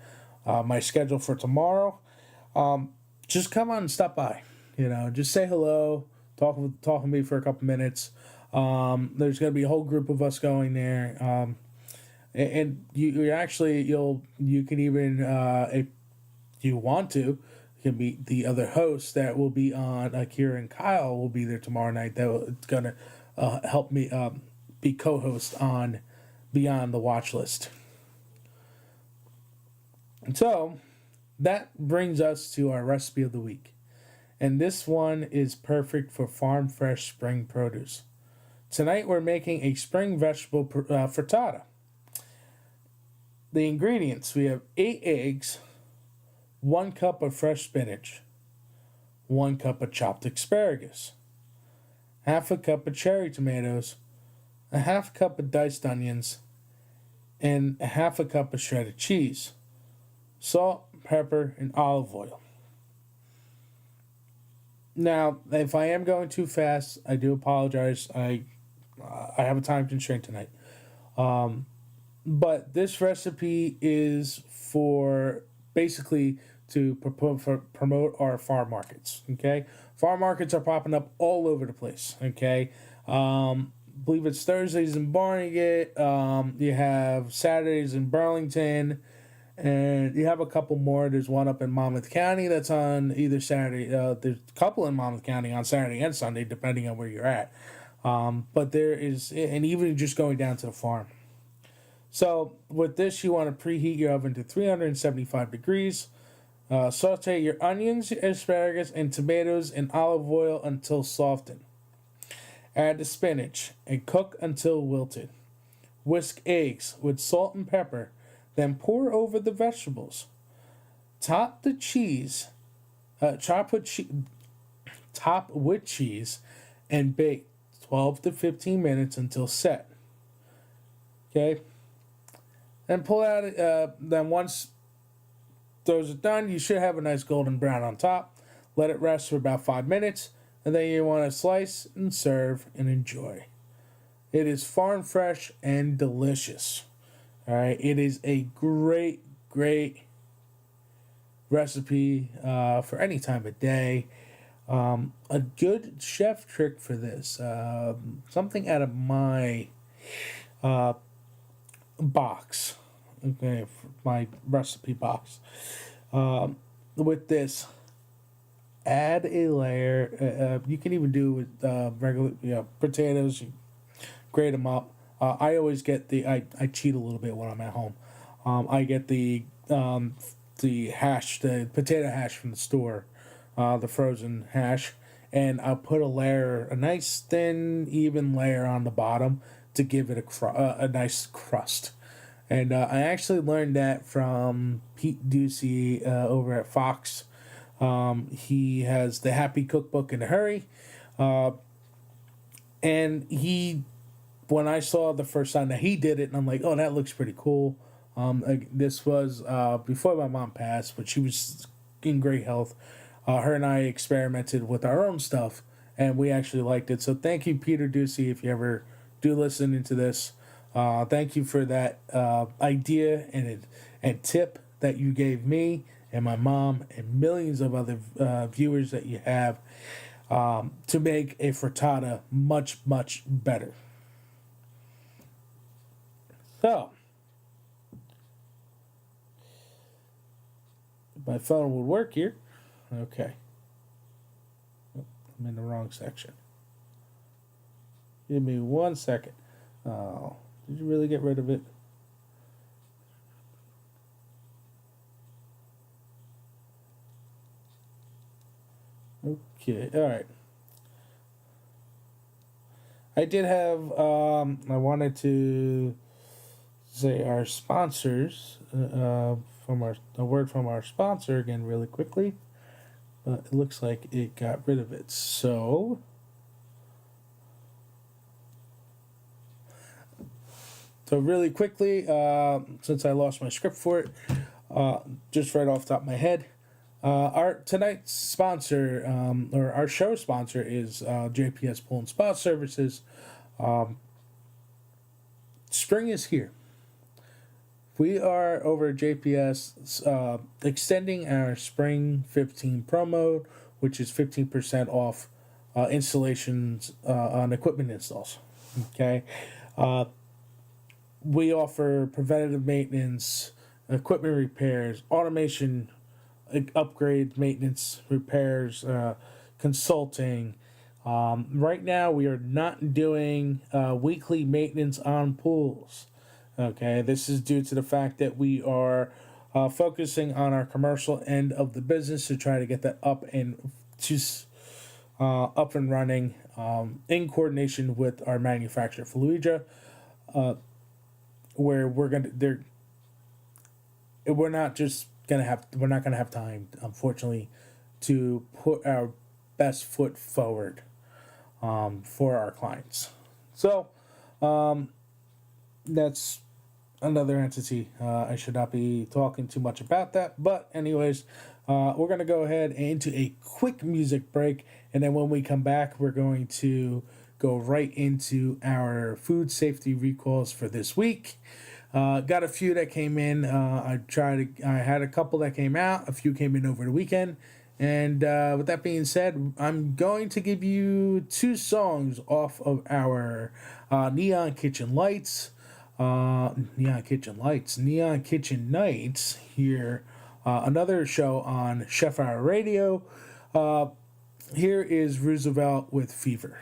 my schedule for tomorrow. Just come on and stop by. Just say hello, talk with me for a couple minutes. There's going to be a whole group of us going there. And you can even, if you want to, you can be the other hosts that will be on. Kira and Kyle will be there tomorrow night. That's going to help me be co-host on Beyond the Watch List. So that brings us to our recipe of the week. And this one is perfect for farm fresh spring produce. Tonight we're making a spring vegetable frittata. The ingredients, we have 8 eggs, 1 cup of fresh spinach, 1 cup of chopped asparagus, half a cup of cherry tomatoes, a half cup of diced onions, and a half a cup of shredded cheese, salt, pepper, and olive oil. Now, if I am going too fast, I do apologize. I have a time constraint tonight. But this recipe is for basically to promote our farm markets, okay? Farm markets are popping up all over the place, okay? Believe it's Thursdays in Barnegat. You have Saturdays in Burlington. And you have a couple more. There's one up in Monmouth County that's on either Saturday. There's a couple in Monmouth County on Saturday and Sunday, depending on where you're at. But there is, and even just going down to the farm. So with this, you want to preheat your oven to 375 degrees. Saute your onions, asparagus, and tomatoes in olive oil until softened. Add the spinach and cook until wilted. Whisk eggs with salt and pepper. Then pour over the vegetables. Top with cheese, and bake 12 to 15 minutes until set. Okay. And pull out. Then once those are done, you should have a nice golden brown on top. Let it rest for about 5 minutes, and then you want to slice and serve and enjoy. It is farm fresh and delicious. All right, it is a great recipe for any time of day. A good chef trick for this, something out of my box, okay, my recipe box. With this, add a layer. You can even do with regular, potatoes. You grate them up. I always get I cheat a little bit when I'm at home. I get the hash, the potato hash from the store, the frozen hash, and I'll put a nice thin, even layer on the bottom to give it a nice crust. And I actually learned that from Pete Ducey over at Fox. He has the Happy Cookbook in a Hurry, and when I saw the first time that he did it, and I'm like, oh, that looks pretty cool. This was before my mom passed, but she was in great health. Her and I experimented with our own stuff, and we actually liked it. So thank you, Peter Ducey, if you ever do listen into this. Thank you for that idea and tip that you gave me and my mom and millions of other viewers that you have to make a frittata much, much better. So, my phone would work here. Okay. I'm in the wrong section. Give me 1 second. Did you really get rid of it? Okay, all right. I did have, I wanted to say our sponsors, a word from our sponsor again really quickly, but it looks like it got rid of it. So really quickly, since I lost my script for it, just right off the top of my head, our tonight's sponsor, or our show sponsor, is JPS Pool and Spa Services. Spring is here. We are over at JPS extending our Spring 15 promo, which is 15% off installations on equipment installs. Okay. We offer preventative maintenance, equipment repairs, automation upgrades, maintenance, repairs, consulting. Right now, we are not doing weekly maintenance on pools. Okay, this is due to the fact that we are focusing on our commercial end of the business to try to get that up and running in coordination with our manufacturer, Fluidra, where we're not gonna have time, unfortunately, to put our best foot forward for our clients. So that's another entity. I should not be talking too much about that, but anyways, we're gonna go ahead into a quick music break, and then when we come back, we're going to go right into our food safety recalls for this week. Got a few that came in. I had a couple that came out. A few came in over the weekend. And with that being said, I'm going to give you 2 songs off of our Neon Kitchen Nights here. Another show on Chef Hour Radio. Here is Roosevelt with Fever.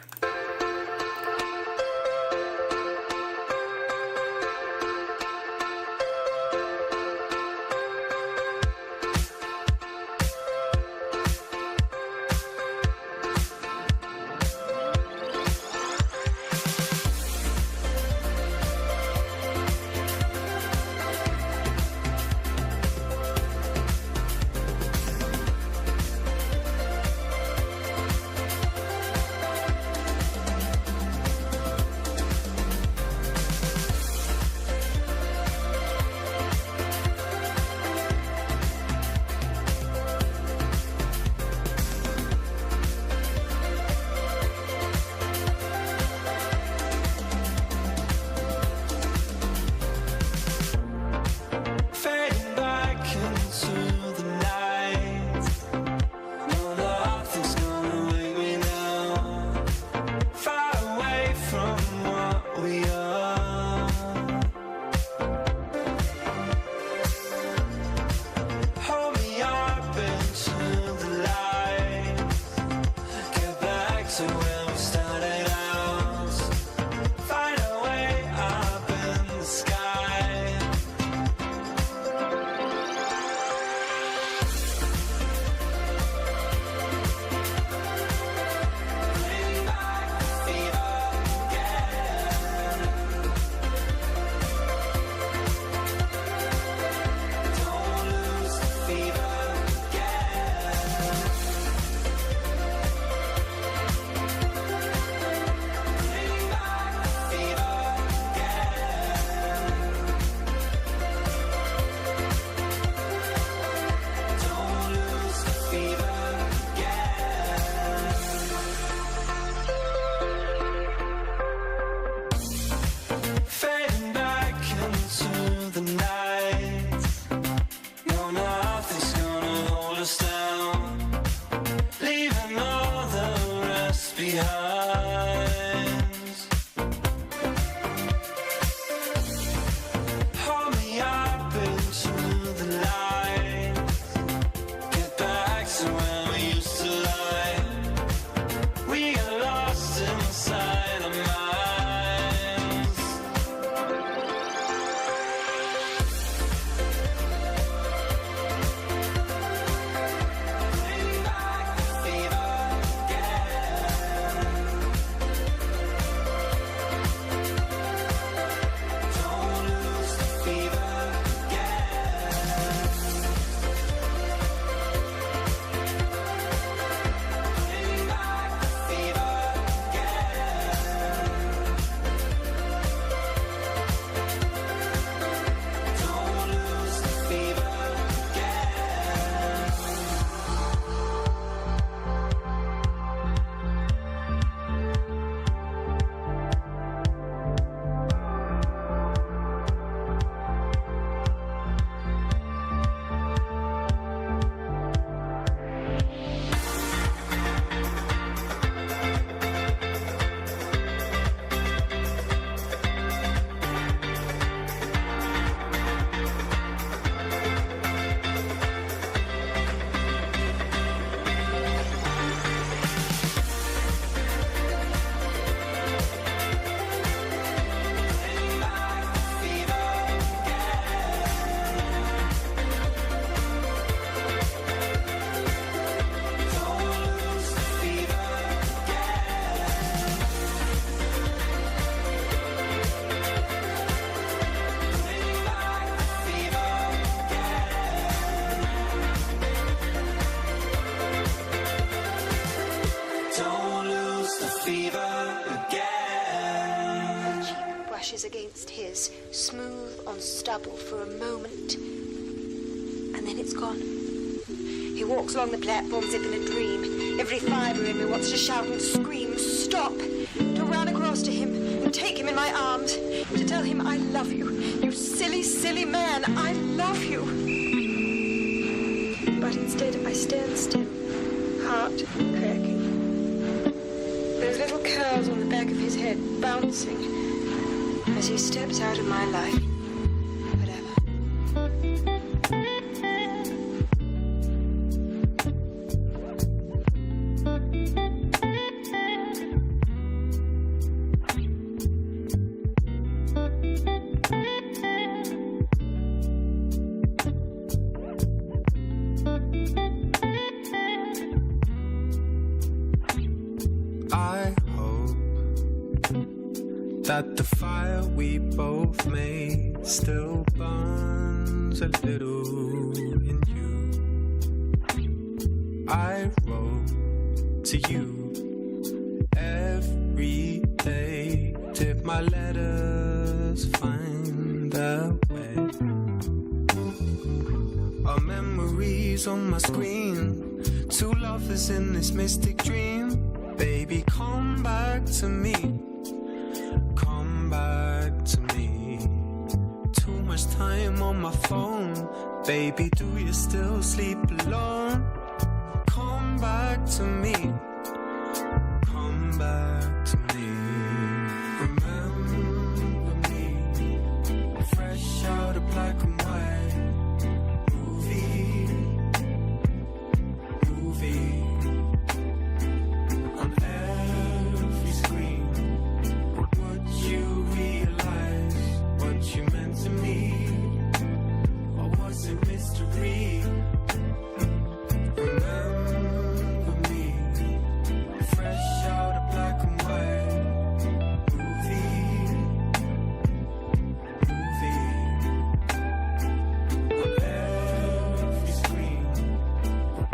smooth on stubble for a moment, and then it's gone. He walks along the platform as if in a dream. Every fibre in me wants to shout and scream, stop, to run across to him and take him in my arms, to tell him I love you. You silly, silly man, I love you. But instead I stand still, heart cracking. Those little curls on the back of his head bouncing as he steps out of my life. I hope that the fire we both made still burns a little in you. I wrote to you every day. Did my letters find their way? Our memories on my screen, two lovers in this mystic dream. Baby, come back to me. Come back to me. Too much time on my phone. Baby, do you still sleep alone? Come back to me. Come back to me. Remember me. Fresh out of black and white. Movie. On every screen, would you realize what you meant to me? Or was it mystery? Remember me, fresh out of black and white. Movie. On every screen,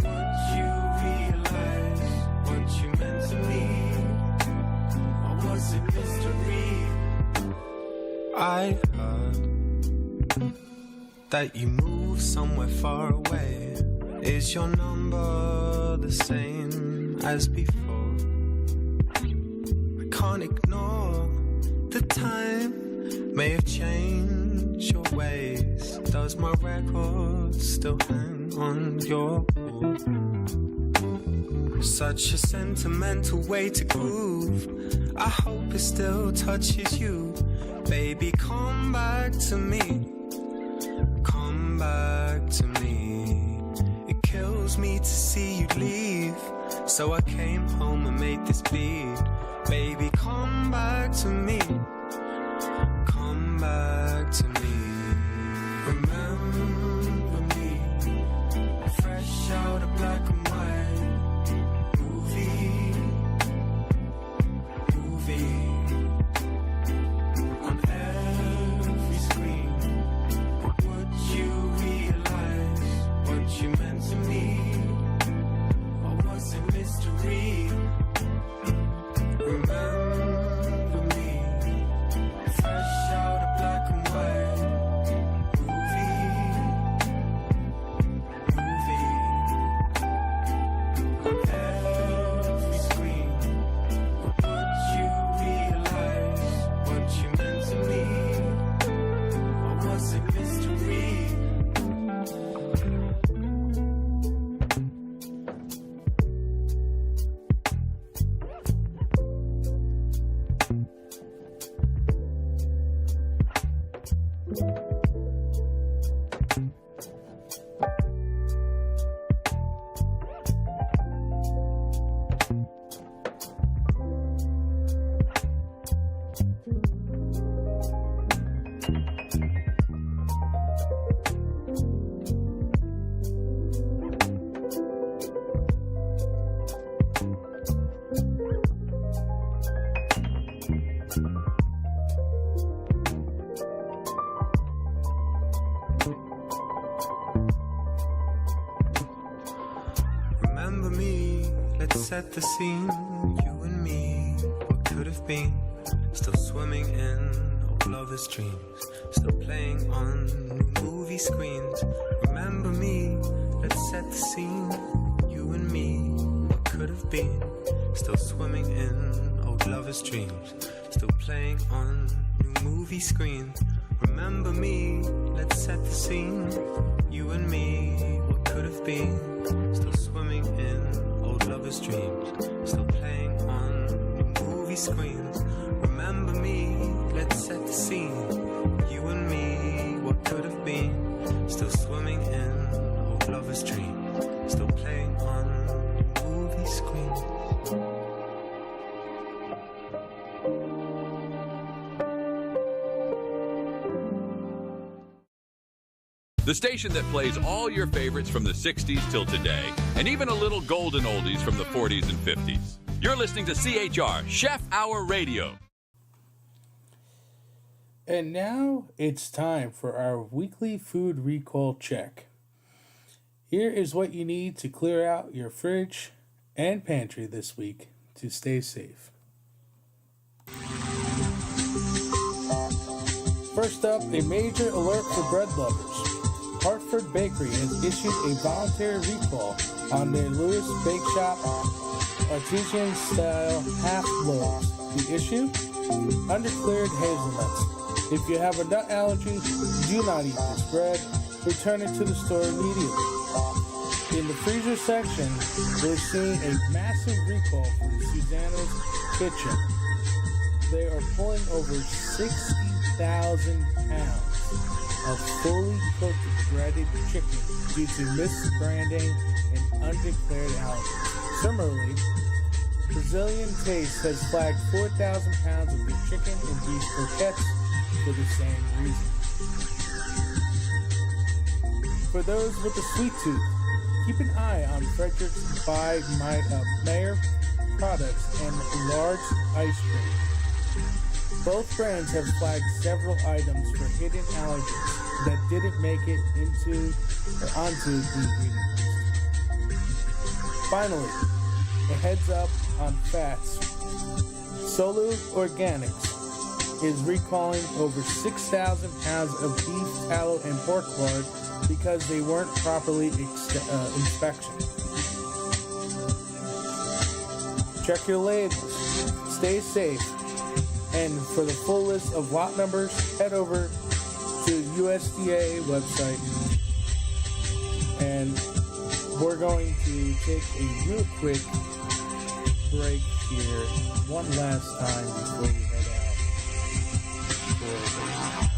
would you realize what you meant to me? Or was it mystery? I heard that you moved somewhere far away. Is your number the same as before? I can't ignore the time may have changed your ways. Does my record still hang on your wall? Such a sentimental way to groove. I hope it still touches you. Baby, come back to me. Come back to me. It kills me to see you leave, so I came home and made this beat. Baby, come back to me. Come back to me. Remember me. Fresh out of black and white. Movie. On every screen, would you realize what you meant to me? Or was it mystery? Remember me, fresh out of black and white. Movie. On every screen, would you realize what you meant to me? Or was it mystery? Remember me, let's set the scene. You and me, what could have been, still swimming in old love lovers' dreams, still playing on new movie screens. Remember me, let's set the scene. You and me, what could have been, still swimming in old lovers' dreams, still playing on new movie screens. Remember me, let's set the scene. You and me, what could have been, still swimming in old lovers' dreams, still playing on new movie screens. Remember me, let's set the scene. You and me, what could have been, still swimming in old lovers' dreams, still playing on movie screens. The station that plays all your favorites from the 60s till today, and even a little golden oldies from the 40s and 50s. You're listening to CHR, Chef Hour Radio. And now it's time for our weekly food recall check. Here is what you need to clear out your fridge and pantry this week to stay safe. First up, a major alert for bread lovers. Hartford Bakery has issued a voluntary recall on their Lewis Bake Shop artisan-style half loaves. The issue? Undeclared hazelnuts. If you have a nut allergy, do not eat this bread. Return it to the store immediately. In the freezer section, we're seeing a massive recall for Susanna's Kitchen. They are pulling over 60,000 pounds of fully cooked breaded chicken due to misbranding and undeclared allergens. Similarly, Brazilian Taste has flagged 4,000 pounds of their chicken and beef croquettes for the same reason. For those with a sweet tooth, keep an eye on Frederick's by Mayer products and large ice cream. Both brands have flagged several items for hidden allergens that didn't make it onto the ingredient list. Finally, a heads up on fats. Solu Organics is recalling over 6,000 pounds of beef, tallow, and pork lard because they weren't properly inspected. Check your labels. Stay safe. And for the full list of lot numbers, head over to USDA website. And we're going to take a real quick break here one last time before we head out for a break.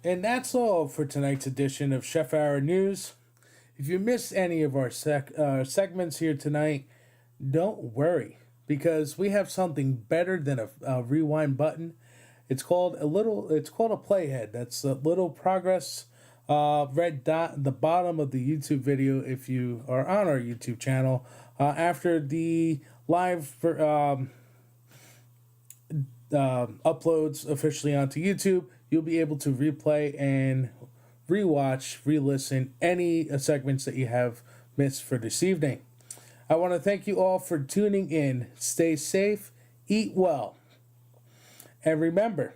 And that's all for tonight's edition of Chef Hour News. If you missed any of our segments here tonight, don't worry, because we have something better than a rewind button. It's called a playhead. That's a little progress red dot at the bottom of the YouTube video if you are on our YouTube channel. After the live uploads officially onto YouTube, you'll be able to replay and rewatch, re-listen any segments that you have missed for this evening. I want to thank you all for tuning in. Stay safe, eat well, and remember,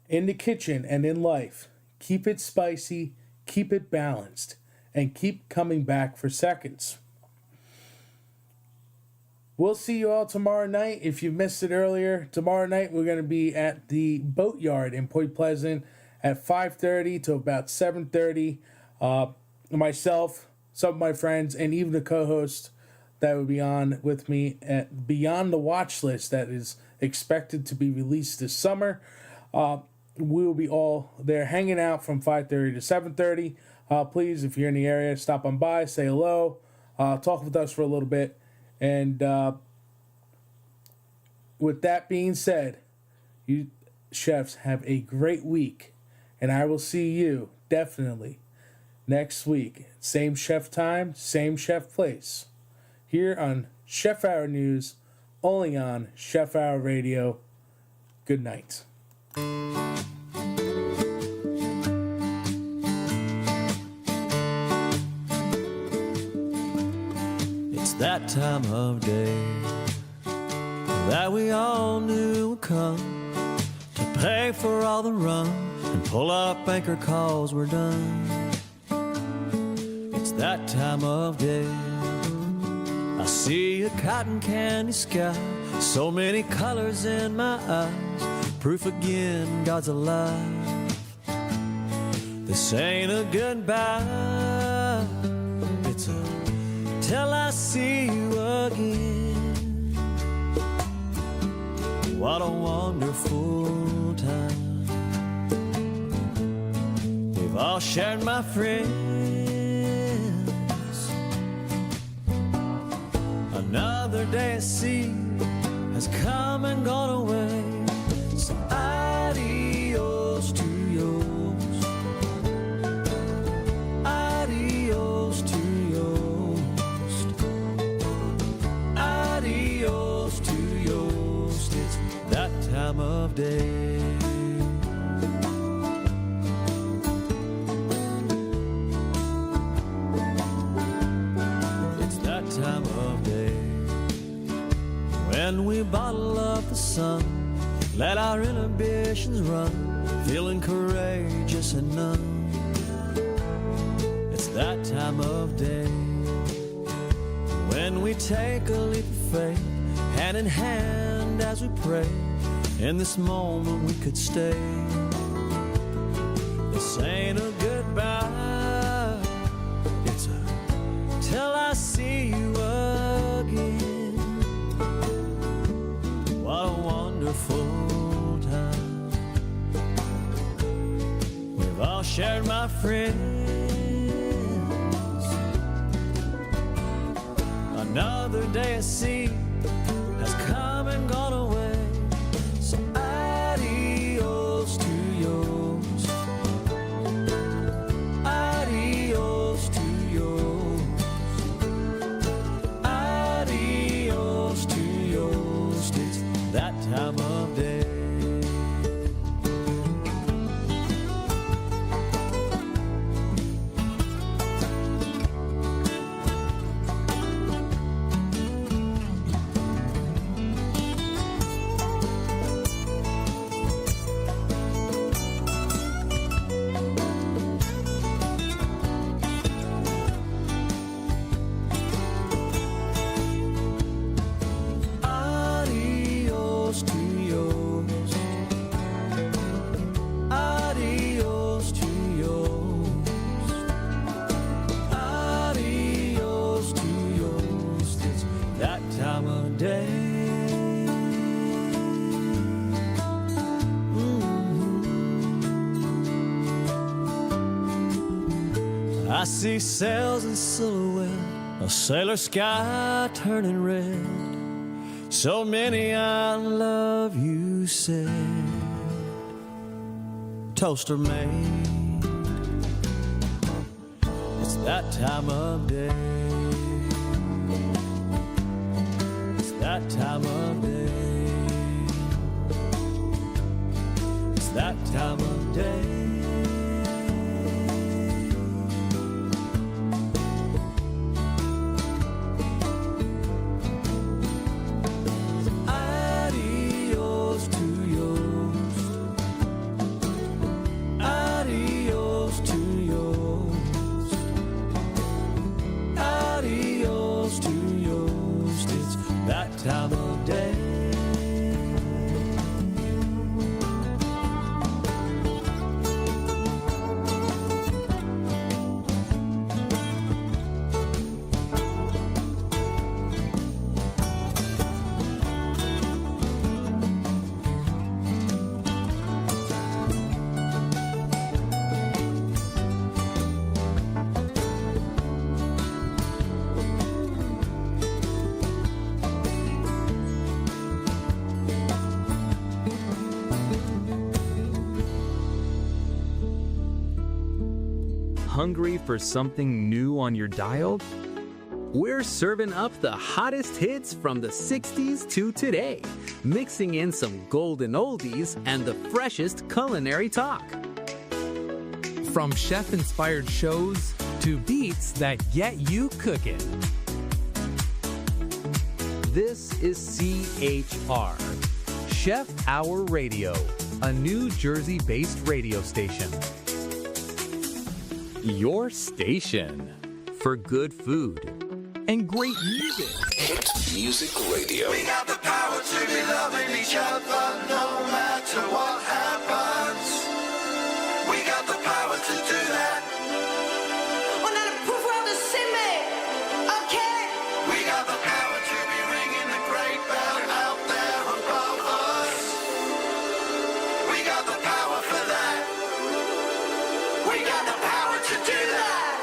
in the kitchen and in life, keep it spicy, keep it balanced, and keep coming back for seconds. We'll see you all tomorrow night. If you missed it earlier, tomorrow night we're going to be at the Boatyard in Point Pleasant at 5:30 to about 7:30. Myself, some of my friends, and even the co-host that will be on with me at Beyond the Watch List that is expected to be released this summer. We will be all there hanging out from 5:30 to 7:30. Please, if you're in the area, stop on by, say hello, talk with us for a little bit. And with that being said, you chefs have a great week. And I will see you definitely next week. Same chef time, same chef place. Here on Chef Hour News, only on Chef Hour Radio. Good night. It's that time of day that we all knew would come to pay for all the rum and pull up anchor 'cause we're done. It's that time of day I see a cotton candy sky, so many colors in my eyes, proof again God's alive. This ain't a goodbye, it's a till I see you again. What a wonderful time we've all shared, my friends. Another day at sea has come and gone away. So adios to yours, adios to yours, adios to yours. It's that time of day. It's that time of day when we bottle up the sun, let our inhibitions run, feeling courageous and numb. It's that time of day when we take a leap of faith, hand in hand as we pray. In this moment we could stay. This ain't a goodbye, it's a till I see you again. What a wonderful time we've all shared, my friends. Another day at sea has come and gone away. So adios to yours, adios to yours, adios to yours. It's that time of day. I see sails in silhouette, a sailor sky turning red. So many I love you said. Toaster made, it's that time of day. It's that time of day. It's that time of day. Time of day. Hungry for something new on your dial? We're serving up the hottest hits from the 60s to today, mixing in some golden oldies and the freshest culinary talk. From chef-inspired shows to beats that get you cooking. This is CHR, Chef Hour Radio, a New Jersey-based radio station. Your station for good food and great music. Hit Music Radio. We got the power to be loving each other no matter what happens. We got the power to do that. Well, now the proof world has seen me. Okay. We got the power to be ringing the great bell out there above us. We got the power for that. We got the power to do that.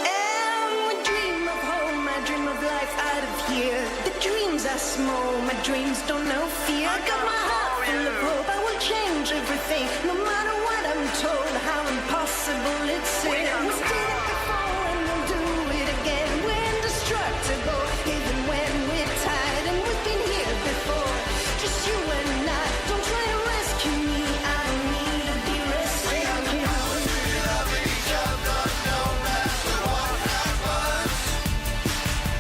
And we dream of home, I dream of life out of here. The dreams are small, my dreams don't know fear. I got my heart full of hope, I will change everything. No matter what I'm told, how impossible it seems. We did it before and we'll do it again. We're indestructible, even when we're tired. And we've been here before, just you and I. Don't try to rescue me, I don't need to be rescued. We got the power to be loving each other no matter what happens.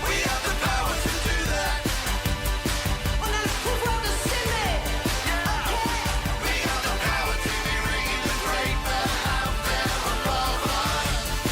We got the power to do that. Well, now the proof world has seen me. Okay. We got the power to be ringing the great bell out there above us.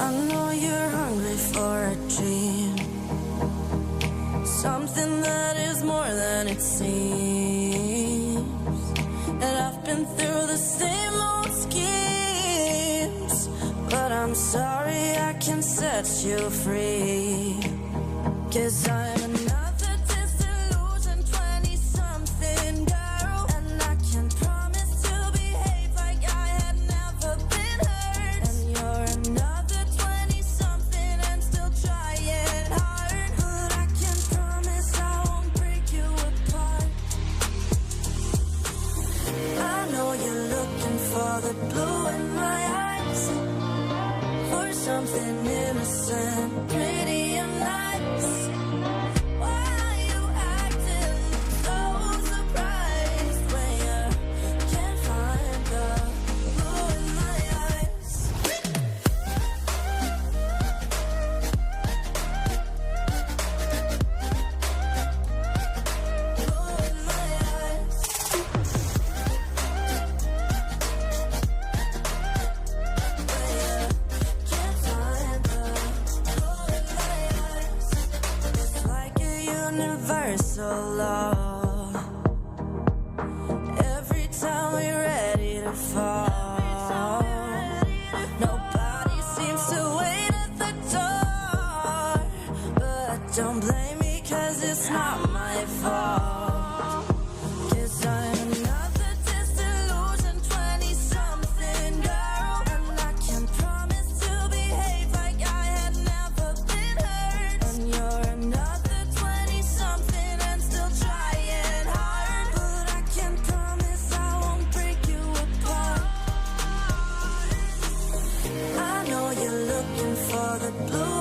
I know you're hungry for a dream, something that is more than it seems. And I've been through the same old schemes, but I'm sorry I can set you free. 'Cause I'm another disillusioned 20-something girl, and I can promise to behave like I had never been hurt. And you're another 20-something and still trying hard, but I can promise I won't break you apart. I know you're looking for the blue in my eyes, for something innocent, pretty and nice. Why are you acting so surprised when you can't find the blue in my eyes? Blue in my eyes. Can't find the blue in my eyes. It's like a universal law. Every time we're ready to fall, nobody seems to wait at the door. But don't blame me, 'cause it's not my fault. 'Cause I'm another disillusioned 20-something girl, and I can promise to behave like I had never been hurt. And you're another 20-something and still trying hard, but I can promise I won't break you apart. I know you're looking for the blue